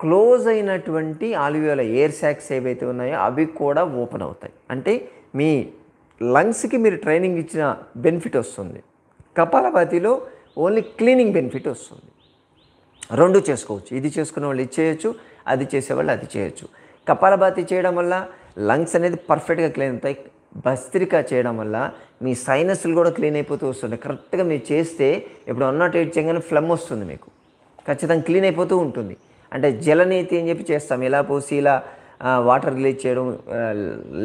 క్లోజ్ అయినటువంటి ఆల్వియోల ఎయిర్ సాక్స్ ఏవైతే ఉన్నాయో అవి కూడా ఓపెన్ అవుతాయి. అంటే మీ లంగ్స్కి మీరు ట్రైనింగ్ ఇచ్చిన బెనిఫిట్ వస్తుంది. కపాలభాతిలో ఓన్లీ క్లీనింగ్ బెనిఫిట్ వస్తుంది. 2 చేసుకోవచ్చు. ఇది చేసుకునే వాళ్ళు ఇది చేయొచ్చు, అది చేసేవాళ్ళు అది చేయొచ్చు. కపాలభాతి చేయడం వల్ల లంగ్స్ అనేది పర్ఫెక్ట్గా క్లీన్ అవుతాయి. భస్త్రిక చేయడం వల్ల మీ సైనస్లు కూడా క్లీన్ అయిపోతూ వస్తుంది. కరెక్ట్గా మీరు చేస్తే ఇప్పుడు 108 చేయగానే ఫ్లమ్ వస్తుంది, మీకు ఖచ్చితంగా క్లీన్ అయిపోతూ ఉంటుంది. అంటే జలనీతి అని చెప్పి చేస్తాం. ఇలా పోసి ఇలా వాటర్ రిలీజ్ చేయడం,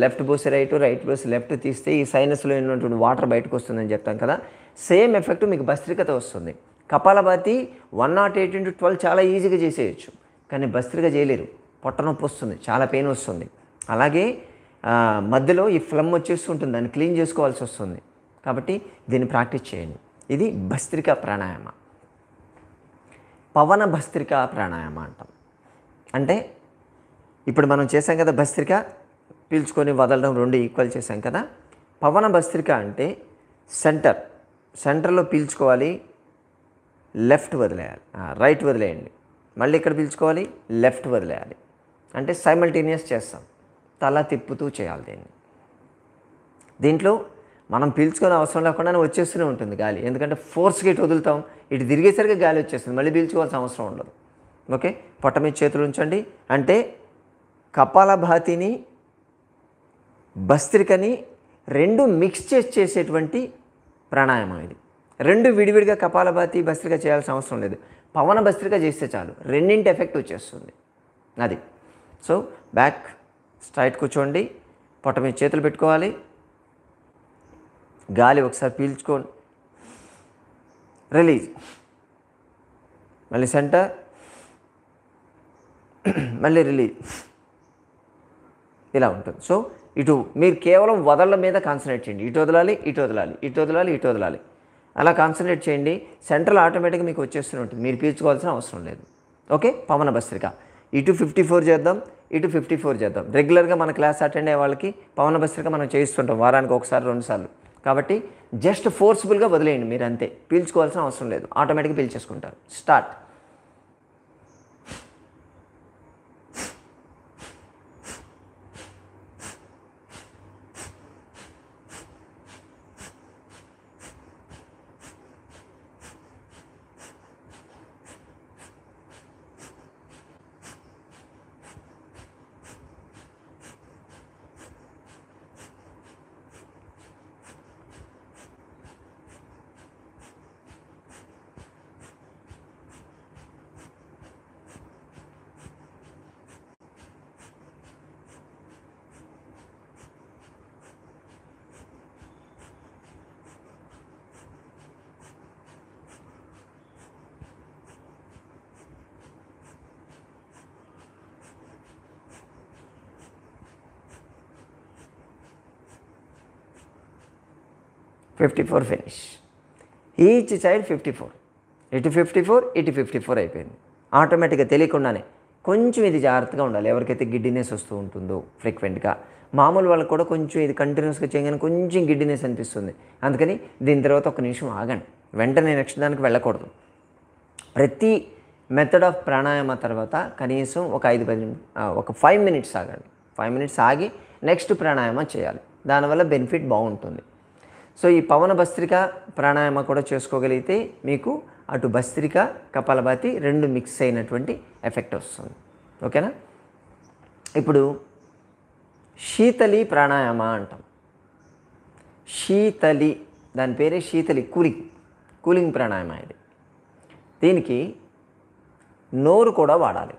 లెఫ్ట్ పోసి రైట్ పోసి లెఫ్ట్ తీస్తే ఈ సైనస్లో ఉన్నటువంటి వాటర్ బయటకు వస్తుందని చెప్తాం కదా. సేమ్ ఎఫెక్ట్ మీకు భస్త్రికతో వస్తుంది. కపాలభాతి 108x12 చాలా ఈజీగా చేసేయచ్చు. కానీ భస్త్రిక చేయలేరు. పొట్ట నొప్పి వస్తుంది, చాలా పెయిన్ వస్తుంది. అలాగే మధ్యలో ఈ ఫ్లమ్ వచ్చేస్తుంటుంది, దాన్ని క్లీన్ చేసుకోవాల్సి వస్తుంది. కాబట్టి దీన్ని ప్రాక్టీస్ చేయండి. ఇది భస్త్రికా ప్రాణాయామ. పవన భస్త్రికా ప్రాణాయామ అంటాం. అంటే ఇప్పుడు మనం చేసాం కదా, భస్త్రిక పీల్చుకొని వదలడం 2 ఈక్వల్ చేసాం కదా. పవన భస్త్రిక అంటే సెంటర్లో పీల్చుకోవాలి, లెఫ్ట్ వదిలేయాలి, రైట్ వదిలేయండి. మళ్ళీ ఇక్కడ పీల్చుకోవాలి, లెఫ్ట్ వదిలేయాలి. అంటే సైమల్టేనియస్ చేస్తాం, తల తిప్పుతూ చేయాలి దీంట్లో మనం పీల్చుకొని అవసరం లేకుండానే వచ్చేస్తూనే ఉంటుంది గాలి. ఎందుకంటే ఫోర్స్గా ఇటు వదులుతాం, ఇటు తిరిగేసరికి గాలి వచ్చేస్తుంది, మళ్ళీ పీల్చుకోవాల్సిన అవసరం ఉండదు. ఓకే, పొట్ట మీద చేతులు ఉంచండి. అంటే కపాలభాతిని భస్త్రికని 2 మిక్స్ చేసేటువంటి ప్రాణాయామం ఇది. 2 విడివిడిగా కపాలభాతి భస్త్రిక చేయాల్సిన అవసరం లేదు. పవన భస్త్రిక చేస్తే చాలు, రెండింటి ఎఫెక్ట్ వచ్చేస్తుంది. అది. సో బ్యాక్ స్ట్రైట్ కూర్చోండి, పొట్ట మీద చేతులు పెట్టుకోవాలి, గాలి ఒకసారి పీల్చుకోండి, రిలీజ్, మళ్ళీ సెంటర్, మళ్ళీ రిలీజ్. ఇలా ఉంటుంది. సో ఇటు మీరు కేవలం వదలడం మీద కాన్సన్ట్రేట్ చేయండి. ఇటు వదలాలి, ఇటు వదలాలి, ఇటు వదలాలి, ఇటు వదలాలి, అలా కాన్సన్ట్రేట్ చేయండి. సెంట్రల్ ఆటోమేటిక్గా మీకు వచ్చేస్తూనే ఉంటుంది, మీరు పీల్చుకోవాల్సిన అవసరం లేదు. ఓకే, పవన భస్త్రిక. ఇటు 54 చేద్దాం, ఇటు 54 చేద్దాం. రెగ్యులర్గా మన క్లాస్ అటెండ్ అయ్యే వాళ్ళకి పవన భస్త్రిక మనం చేయిస్తుంటాం, వారానికి 1-2 సార్లు. కాబట్టి జస్ట్ ఫోర్స్ఫుల్గా వదిలేయండి మీరు, అంతే. పీల్చుకోవాల్సిన అవసరం లేదు, ఆటోమేటిక్గా పీల్చేసుకుంటారు. స్టార్ట్. ఫినిష్. ఈచ్ సైడ్ 54, ఇటు 54, ఇటు 54 అయిపోయింది. ఆటోమేటిక్గా తెలియకుండానే కొంచెం ఇది జాగ్రత్తగా ఉండాలి. ఎవరికైతే గిడ్డినెస్ వస్తూ ఉంటుందో ఫ్రీక్వెంట్గా, మామూలు వాళ్ళకి కూడా కొంచెం ఇది కంటిన్యూస్గా చేయగానే కొంచెం గిడ్డినెస్ అనిపిస్తుంది. అందుకని దీని తర్వాత ఒక నిమిషం ఆగండి, వెంటనే నెక్స్ట్ దానికి వెళ్ళకూడదు. ప్రతి మెథడ్ ఆఫ్ ప్రాణాయామ తర్వాత కనీసం ఒక 5 మినిట్స్ ఆగండి. 5 మినిట్స్ ఆగి నెక్స్ట్ ప్రాణాయామ చేయాలి. దానివల్ల బెనిఫిట్ బాగుంటుంది. సో ఈ పవన భస్త్రిక ప్రాణాయామ కూడా చేసుకోగలిగితే మీకు అటు భస్త్రిక కపాలభాతి రెండు మిక్స్ అయినటువంటి ఎఫెక్ట్ వస్తుంది. ఓకేనా. ఇప్పుడు శీతలి ప్రాణాయామ అంటాం. శీతలి, దాని పేరే శీతలి, కూలింగ్ ప్రాణాయామ ఇది. దీనికి నోరు కూడా వాడాలి.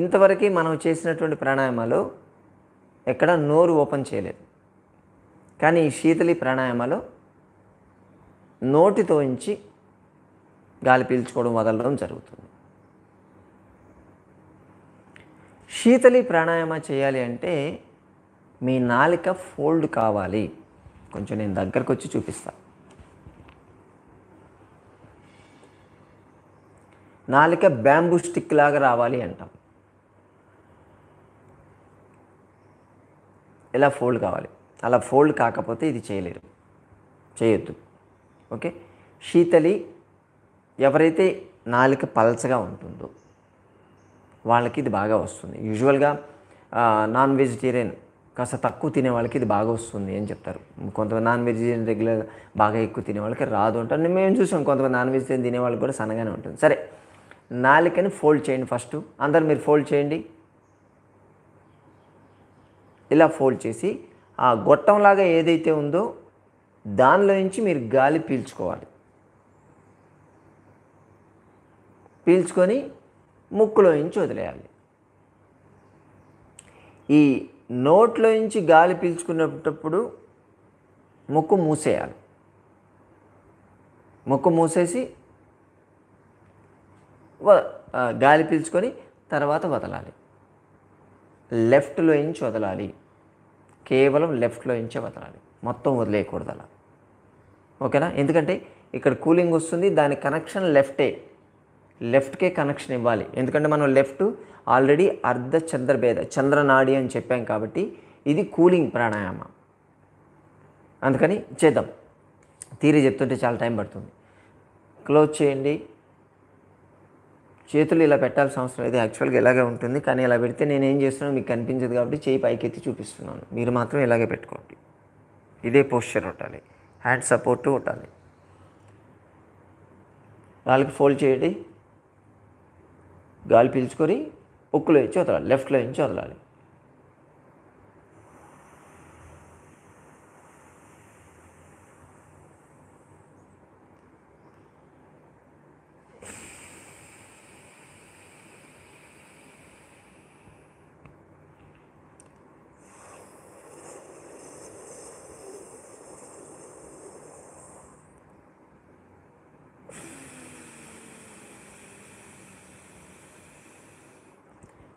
ఇంతవరకు మనం చేసినటువంటి ప్రాణాయామాలు ఎక్కడ నోరు ఓపెన్ చేయలేదు. కానీ ఈ శీతలి ప్రాణాయామాలో నోటితో ఉంచి గాలి పీల్చుకోవడం వదలడం జరుగుతుంది. శీతలి ప్రాణాయామ చేయాలి అంటే మీ నాలిక ఫోల్డ్ కావాలి. కొంచెం నేను దగ్గరకు వచ్చి చూపిస్తాను. నాలిక బ్యాంబూ స్టిక్ లాగా రావాలి అంటాం. ఇలా ఫోల్డ్ కావాలి. అలా ఫోల్డ్ కాకపోతే ఇది చేయొద్దు. ఓకే. శీతలి ఎవరైతే నాలిక పల్చగా ఉంటుందో వాళ్ళకి ఇది బాగా వస్తుంది. యూజువల్గా నాన్ వెజిటేరియన్ కాస్త తక్కువ తినే వాళ్ళకి ఇది బాగా వస్తుంది అని చెప్తారు. కొంతమంది నాన్ వెజిటేరియన్ రెగ్యులర్ బాగా ఎక్కువ తినే వాళ్ళకి రాదు అంటారు. మేము చూసాం కొంతమంది నాన్ వెజిటేరియన్ తినే వాళ్ళకి కూడా సన్నగానే ఉంటుంది. సరే, నాలికని ఫోల్డ్ చేయండి. ఫస్ట్ అందరు మీరు ఫోల్డ్ చేయండి. ఇలా ఫోల్డ్ చేసి ఆ గొట్టంలాగా ఏదైతే ఉందో దానిలో నుంచి మీరు గాలి పీల్చుకోవాలి. పీల్చుకొని ముక్కులో నుంచి వదిలేయాలి. ఈ నోట్లో నుంచి గాలి పీల్చుకునేటప్పుడు ముక్కు మూసేయాలి. ముక్కు మూసేసి గాలి పీల్చుకొని తర్వాత వదలాలి. లెఫ్ట్లో నుంచి వదలాలి. కేవలం లెఫ్ట్లో నుంచే వదలాలి, మొత్తం వదిలేయకూడదు అలా. ఓకేనా. ఎందుకంటే ఇక్కడ కూలింగ్ వస్తుంది, దాని కనెక్షన్ లెఫ్ట్కే కనెక్షన్ ఇవ్వాలి. ఎందుకంటే మనం లెఫ్ట్ ఆల్రెడీ చంద్రనాడి అని చెప్పాం కాబట్టి ఇది కూలింగ్ ప్రాణాయామ. అందుకని చేద్దాం. థియరీ చెప్తుంటే చాలా టైం పడుతుంది. క్లోజ్ చేయండి. చేతులు ఇలా పెట్టాల్సిన అవసరం లేదు. యాక్చువల్గా ఇలాగే ఉంటుంది, కానీ ఇలా పెడితే నేను ఏం చేస్తున్నాను మీకు కనిపించదు కాబట్టి చేయి పైకెత్తి చూపిస్తున్నాను. మీరు మాత్రం ఇలాగే పెట్టుకోండి. ఇదే పోస్చర్ ఉండాలి. హ్యాండ్ సపోర్టు ఉండాలి. వాళ్ళకి ఫోల్డ్ చేయండి. గాలి పీల్చుకొని ఉక్కులో నుంచి వదలాలి, లెఫ్ట్లో నుంచి వదలాలి.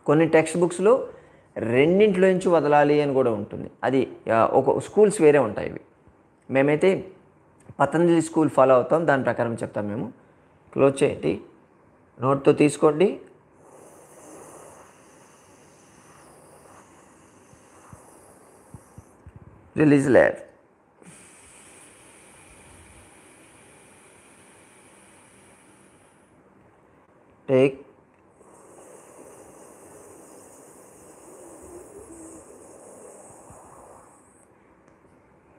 కొన్ని టెక్స్ట్ బుక్స్లో రెండింటిలో నుంచి వదలాలి అని కూడా ఉంటుంది. అది ఒక స్కూల్స్ వేరే ఉంటాయి. ఇవి మేమైతే పతంజలి స్కూల్ ఫాలో అవుతాం, దాని ప్రకారం చెప్తాం మేము. క్లోజ్ చేయండి. నోట్తో తీసుకోండి. Release left. Take.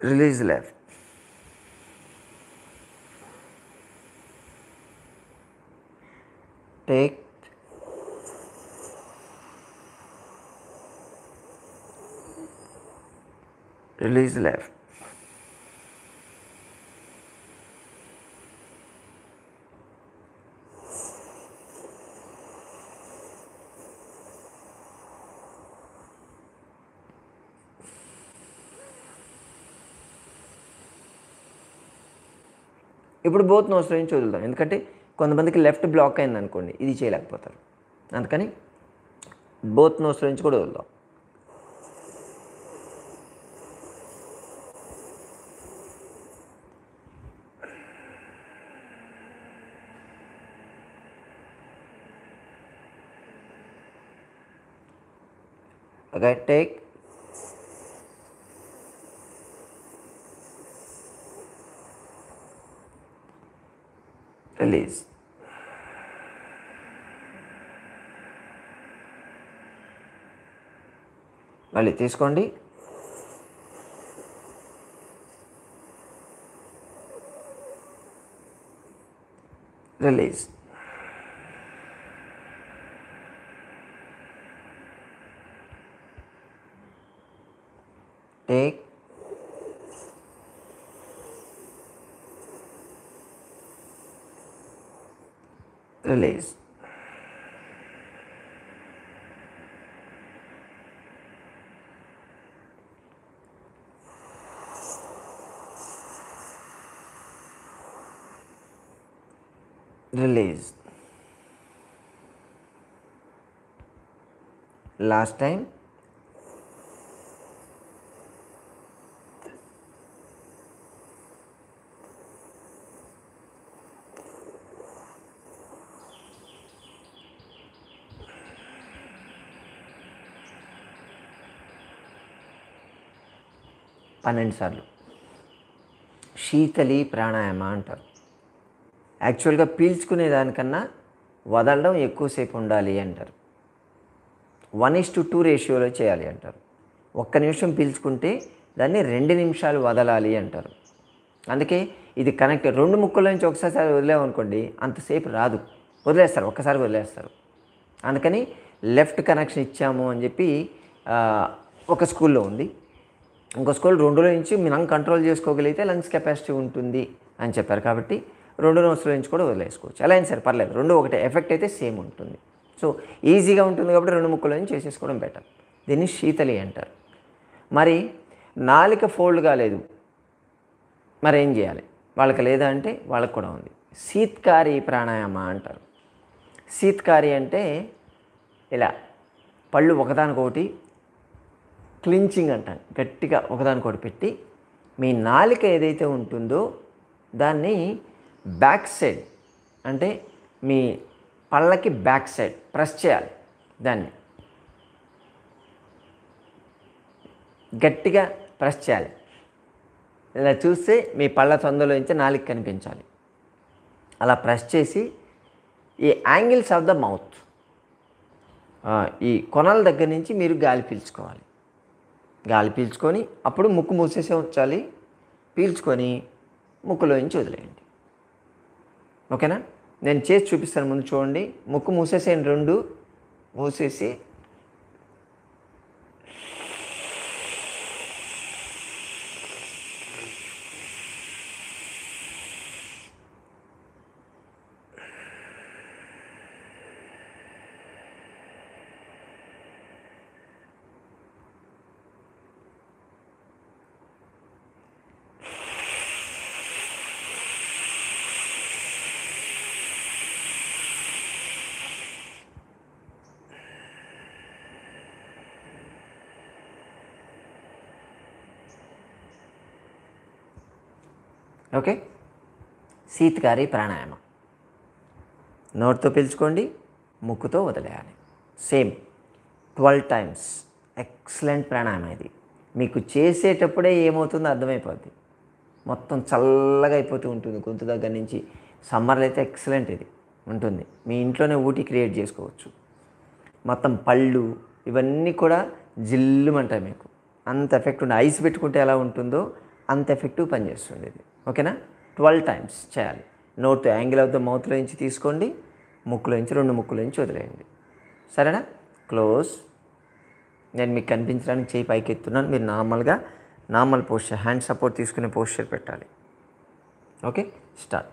Release left. Take. Release left. ఇప్పుడు బోత్ నోస్లో నుంచి వదులుతాం. ఎందుకంటే కొంతమందికి లెఫ్ట్ బ్లాక్ అయింది అనుకోండి, ఇది చేయలేకపోతారు. అందుకని బోత్ నోస్లో నుంచి కూడా వదులుతాం. Okay, take, release. మళ్ళీ తీసుకోండి, release. Take, release. Release. Last time. పన్నెండు సార్లు. శీతలి ప్రాణాయామ అంటారు. యాక్చువల్గా పీల్చుకునే దానికన్నా వదలడం ఎక్కువసేపు ఉండాలి అంటారు. 1:2 రేషియోలో చేయాలి అంటారు. 1 నిమిషం పీల్చుకుంటే దాన్ని 2 నిమిషాలు వదలాలి అంటారు. అందుకే ఇది కనెక్ట్ 2 ముక్కల నుంచి ఒకసారి వదిలేమనుకోండి అంతసేపు రాదు, వదిలేస్తారు, ఒక్కసారి వదిలేస్తారు. అందుకని లెఫ్ట్ కనెక్షన్ ఇచ్చాము అని చెప్పి ఒక స్కూల్లో ఉంది. ఇంకో స్కూల్ 2 నుంచి మీ లంగ్ కంట్రోల్ చేసుకోగలిగితే లంగ్స్ కెపాసిటీ ఉంటుంది అని చెప్పారు. కాబట్టి 2 నోట్స్లో నుంచి కూడా వదిలేసుకోవచ్చు. అలా అయినా సరే పర్లేదు, 2 ఒకటే, ఎఫెక్ట్ అయితే సేమ్ ఉంటుంది. సో ఈజీగా ఉంటుంది కాబట్టి 2 ముక్కల నుంచి చేసేసుకోవడం బెటర్. దీన్ని శీతలి అంటారు. మరి నాలిక ఫోల్డ్ కాలేదు, మరి ఏం చేయాలి? వాళ్ళకి లేదా అంటే వాళ్ళకి కూడా ఉంది. శీత్కారి ప్రాణాయామ అంటారు. శీత్కారి అంటే ఇలా పళ్ళు ఒకదానికొకటి క్లించింగ్ అంటాం, గట్టిగా ఒకదానికొకటి పెట్టి మీ నాలిక ఏదైతే ఉంటుందో దాన్ని బ్యాక్ సైడ్, అంటే మీ పళ్ళకి బ్యాక్ సైడ్ ప్రెస్ చేయాలి. దాన్ని గట్టిగా ప్రెస్ చేయాలి. ఇలా చూస్తే మీ పళ్ళ తొందరలో నుంచి నాలిక కనిపించాలి. అలా ప్రెస్ చేసి ఈ యాంగిల్స్ ఆఫ్ ద మౌత్, ఈ కొనల దగ్గర నుంచి మీరు గాలి పీల్చుకోవాలి. గాలి పీల్చుకొని అప్పుడు ముక్కు మూసేసే ఉంచాలి. పీల్చుకొని ముక్కులో నుంచి వదిలేయండి. ఓకేనా? నేను చేసి చూపిస్తాను, ముందు చూడండి. ముక్కు మూసేసేయండి, 2 మూసేసి ఓకే. శీతకారి ప్రాణాయామం. నోటితో పీల్చుకోండి, ముక్కుతో వదిలేయాలి. Same 12 times. ఎక్సలెంట్ ప్రాణాయామం ఇది. మీకు చేసేటప్పుడే ఏమవుతుందో అర్థమైపోద్ది. మొత్తం చల్లగా అయిపోతూ ఉంటుంది గొంతు దగ్గర నుంచి. సమ్మర్లో అయితే ఎక్సలెంట్ ఇది ఉంటుంది. మీ ఇంట్లోనే ఊటీ క్రియేట్ చేసుకోవచ్చు. మొత్తం పళ్ళు ఇవన్నీ కూడా జిల్లుమంటాయి మీకు. అంత ఎఫెక్ట్ ఉంది. ఐస్ పెట్టుకుంటే ఎలా ఉంటుందో అంత ఎఫెక్టివ్ పనిచేస్తుంది ఇది. ఓకేనా? 12 టైమ్స్ చేయాలి. నోట్ యాంగిల్ ఆఫ్ ద మౌత్లో నుంచి తీసుకోండి, ముక్కులో నుంచి 2 ముక్కుల నుంచి వదిలేయండి. సరేనా? క్లోజ్. నేను మీకు కనిపించడానికి చేయి పైకి ఎత్తున్నాను. మీరు నార్మల్ పోస్చర్, హ్యాండ్ సపోర్ట్ తీసుకునే పోస్చర్ పెట్టాలి. Okay, start.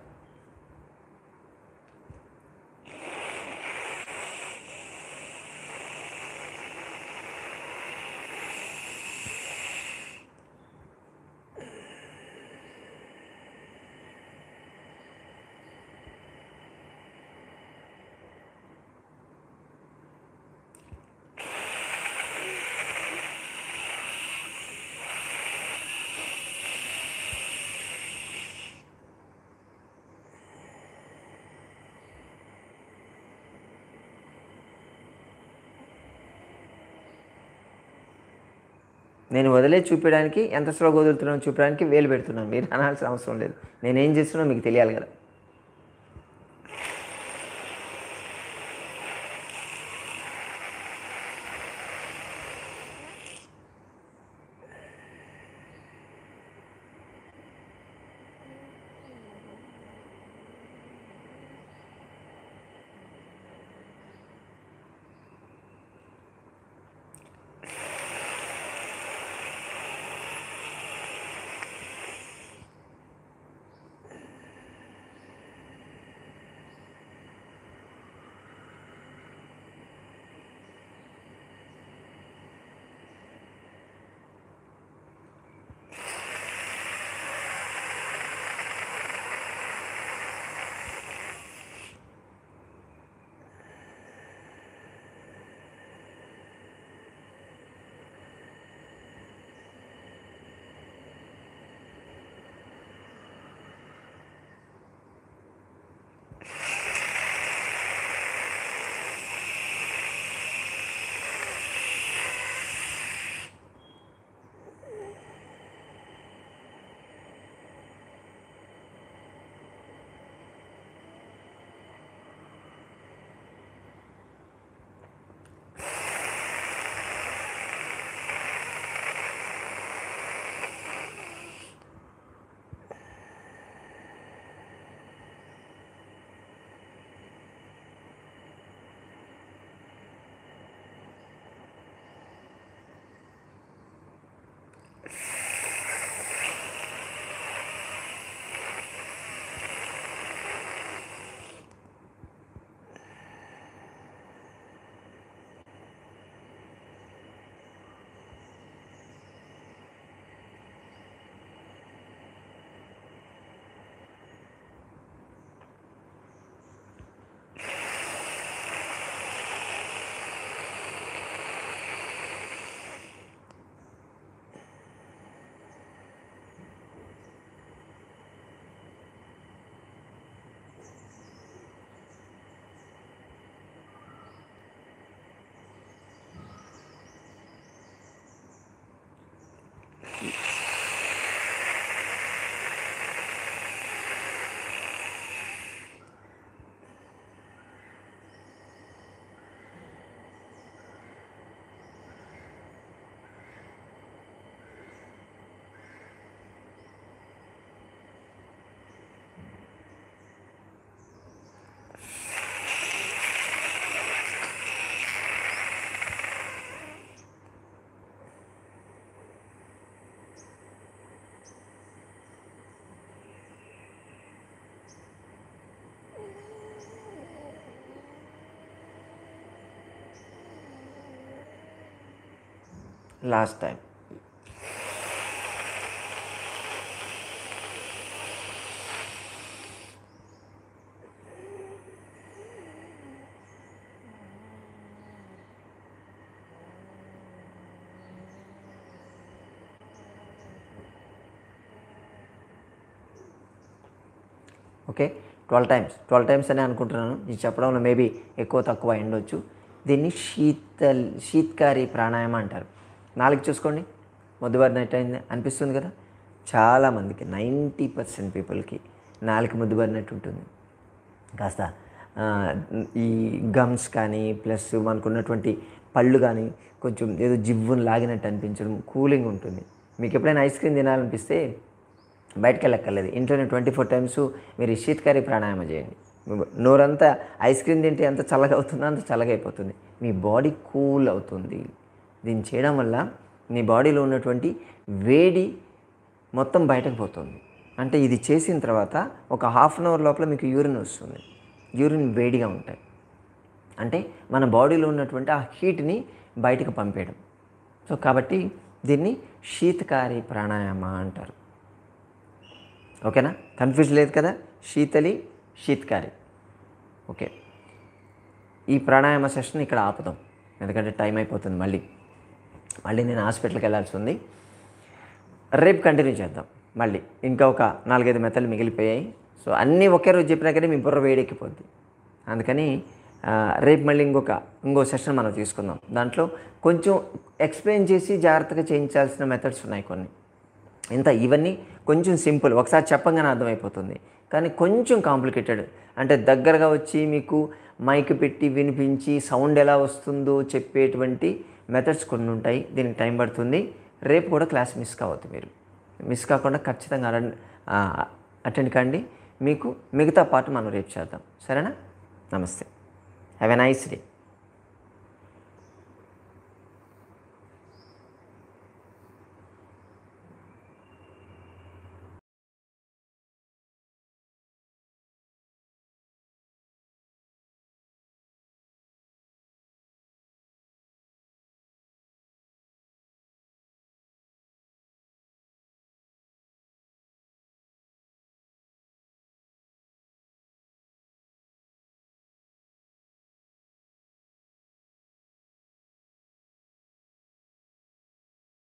నేను వదిలే చూపించడానికి ఎంత స్లోగా వదులుతున్నానో చూపించడానికి వేలు పెడుతున్నాను. మీరు అనాల్సిన అవసరం లేదు. నేనేం చేస్తున్నానో మీకు తెలియాలి కదా. Last time. ఓకే, 12 టైమ్స్ అని అనుకుంటున్నాను. ఇది చెప్పడంలో మేబీ ఎక్కువ తక్కువ అయ్యుండొచ్చు. దీన్ని శీత్కారి ప్రాణాయామ అంటారు. నాలుగు చూసుకోండి, మొద్దుబారినట్టు అయింది అనిపిస్తుంది కదా. చాలామందికి 90% పీపుల్కి నాలుగు మొద్దుబారినట్టు ఉంటుంది. కాస్త ఈ గమ్స్ కానీ ప్లస్ మనకున్నటువంటి పళ్ళు కానీ కొంచెం ఏదో జివ్వును లాగినట్టు అనిపించడం, కూలింగ్ ఉంటుంది. మీకు ఎప్పుడైనా ఐస్ క్రీమ్ తినాలనిపిస్తే బయటకు వెళ్ళక్కర్లేదు, ఇంట్లోనే 24 టైమ్స్ మీరు శీతకారి ప్రాణాయామం చేయండి. నోరంతా ఐస్ క్రీమ్ తింటే ఎంత చల్లగా అవుతుందో అంత చల్లగా అయిపోతుంది, మీ బాడీ కూల్ అవుతుంది. దీన్ని చేయడం వల్ల మీ బాడీలో ఉన్నటువంటి వేడి మొత్తం బయటకు పోతుంది. అంటే ఇది చేసిన తర్వాత ఒక హాఫ్ అన్ అవర్ లోపల మీకు యూరిన్ వస్తుంది. యూరిన్ వేడిగా ఉంటాయి, అంటే మన బాడీలో ఉన్నటువంటి ఆ హీట్ని బయటకు పంపేయడం. సో కాబట్టి దీన్ని శీతకారి ప్రాణాయామ అంటారు. ఓకేనా, కన్ఫ్యూజ్ లేదు కదా. శీతలి, శీతకారి. ఓకే, ఈ ప్రాణాయామ సెషన్ ఇక్కడ ఆపుదాం, ఎందుకంటే టైం అయిపోతుంది. మళ్ళీ నేను హాస్పిటల్కి వెళ్ళాల్సి ఉంది. రేపు కంటిన్యూ చేద్దాం. మళ్ళీ ఇంకా ఒక 4-5 మెథడ్లు మిగిలిపోయాయి. సో అన్నీ ఒకే రోజు చెప్పినా కానీ మీ బుర్ర వేడెక్కిపోద్ది. అందుకని రేపు మళ్ళీ ఇంకో సెషన్ మనం తీసుకుందాం. దాంట్లో కొంచెం ఎక్స్ప్లెయిన్ చేసి జాగ్రత్తగా చేయించాల్సిన మెథడ్స్ ఉన్నాయి కొన్ని. ఇవన్నీ కొంచెం సింపుల్, ఒకసారి చెప్పంగానే అర్థమైపోతుంది. కానీ కొంచెం కాంప్లికేటెడ్, అంటే దగ్గరగా వచ్చి మీకు మైక్ పెట్టి వినిపించి సౌండ్ ఎలా వస్తుందో చెప్పేటువంటి మెథడ్స్ కొన్ని ఉంటాయి. దీనికి టైం పడుతుంది. రేపు కూడా క్లాస్ మీరు మిస్ కాకుండా ఖచ్చితంగా అటెండ్ కండి. మీకు మిగతా పార్ట్ మనం రేపు చేద్దాం. సరేనా? నమస్తే. Have a nice day.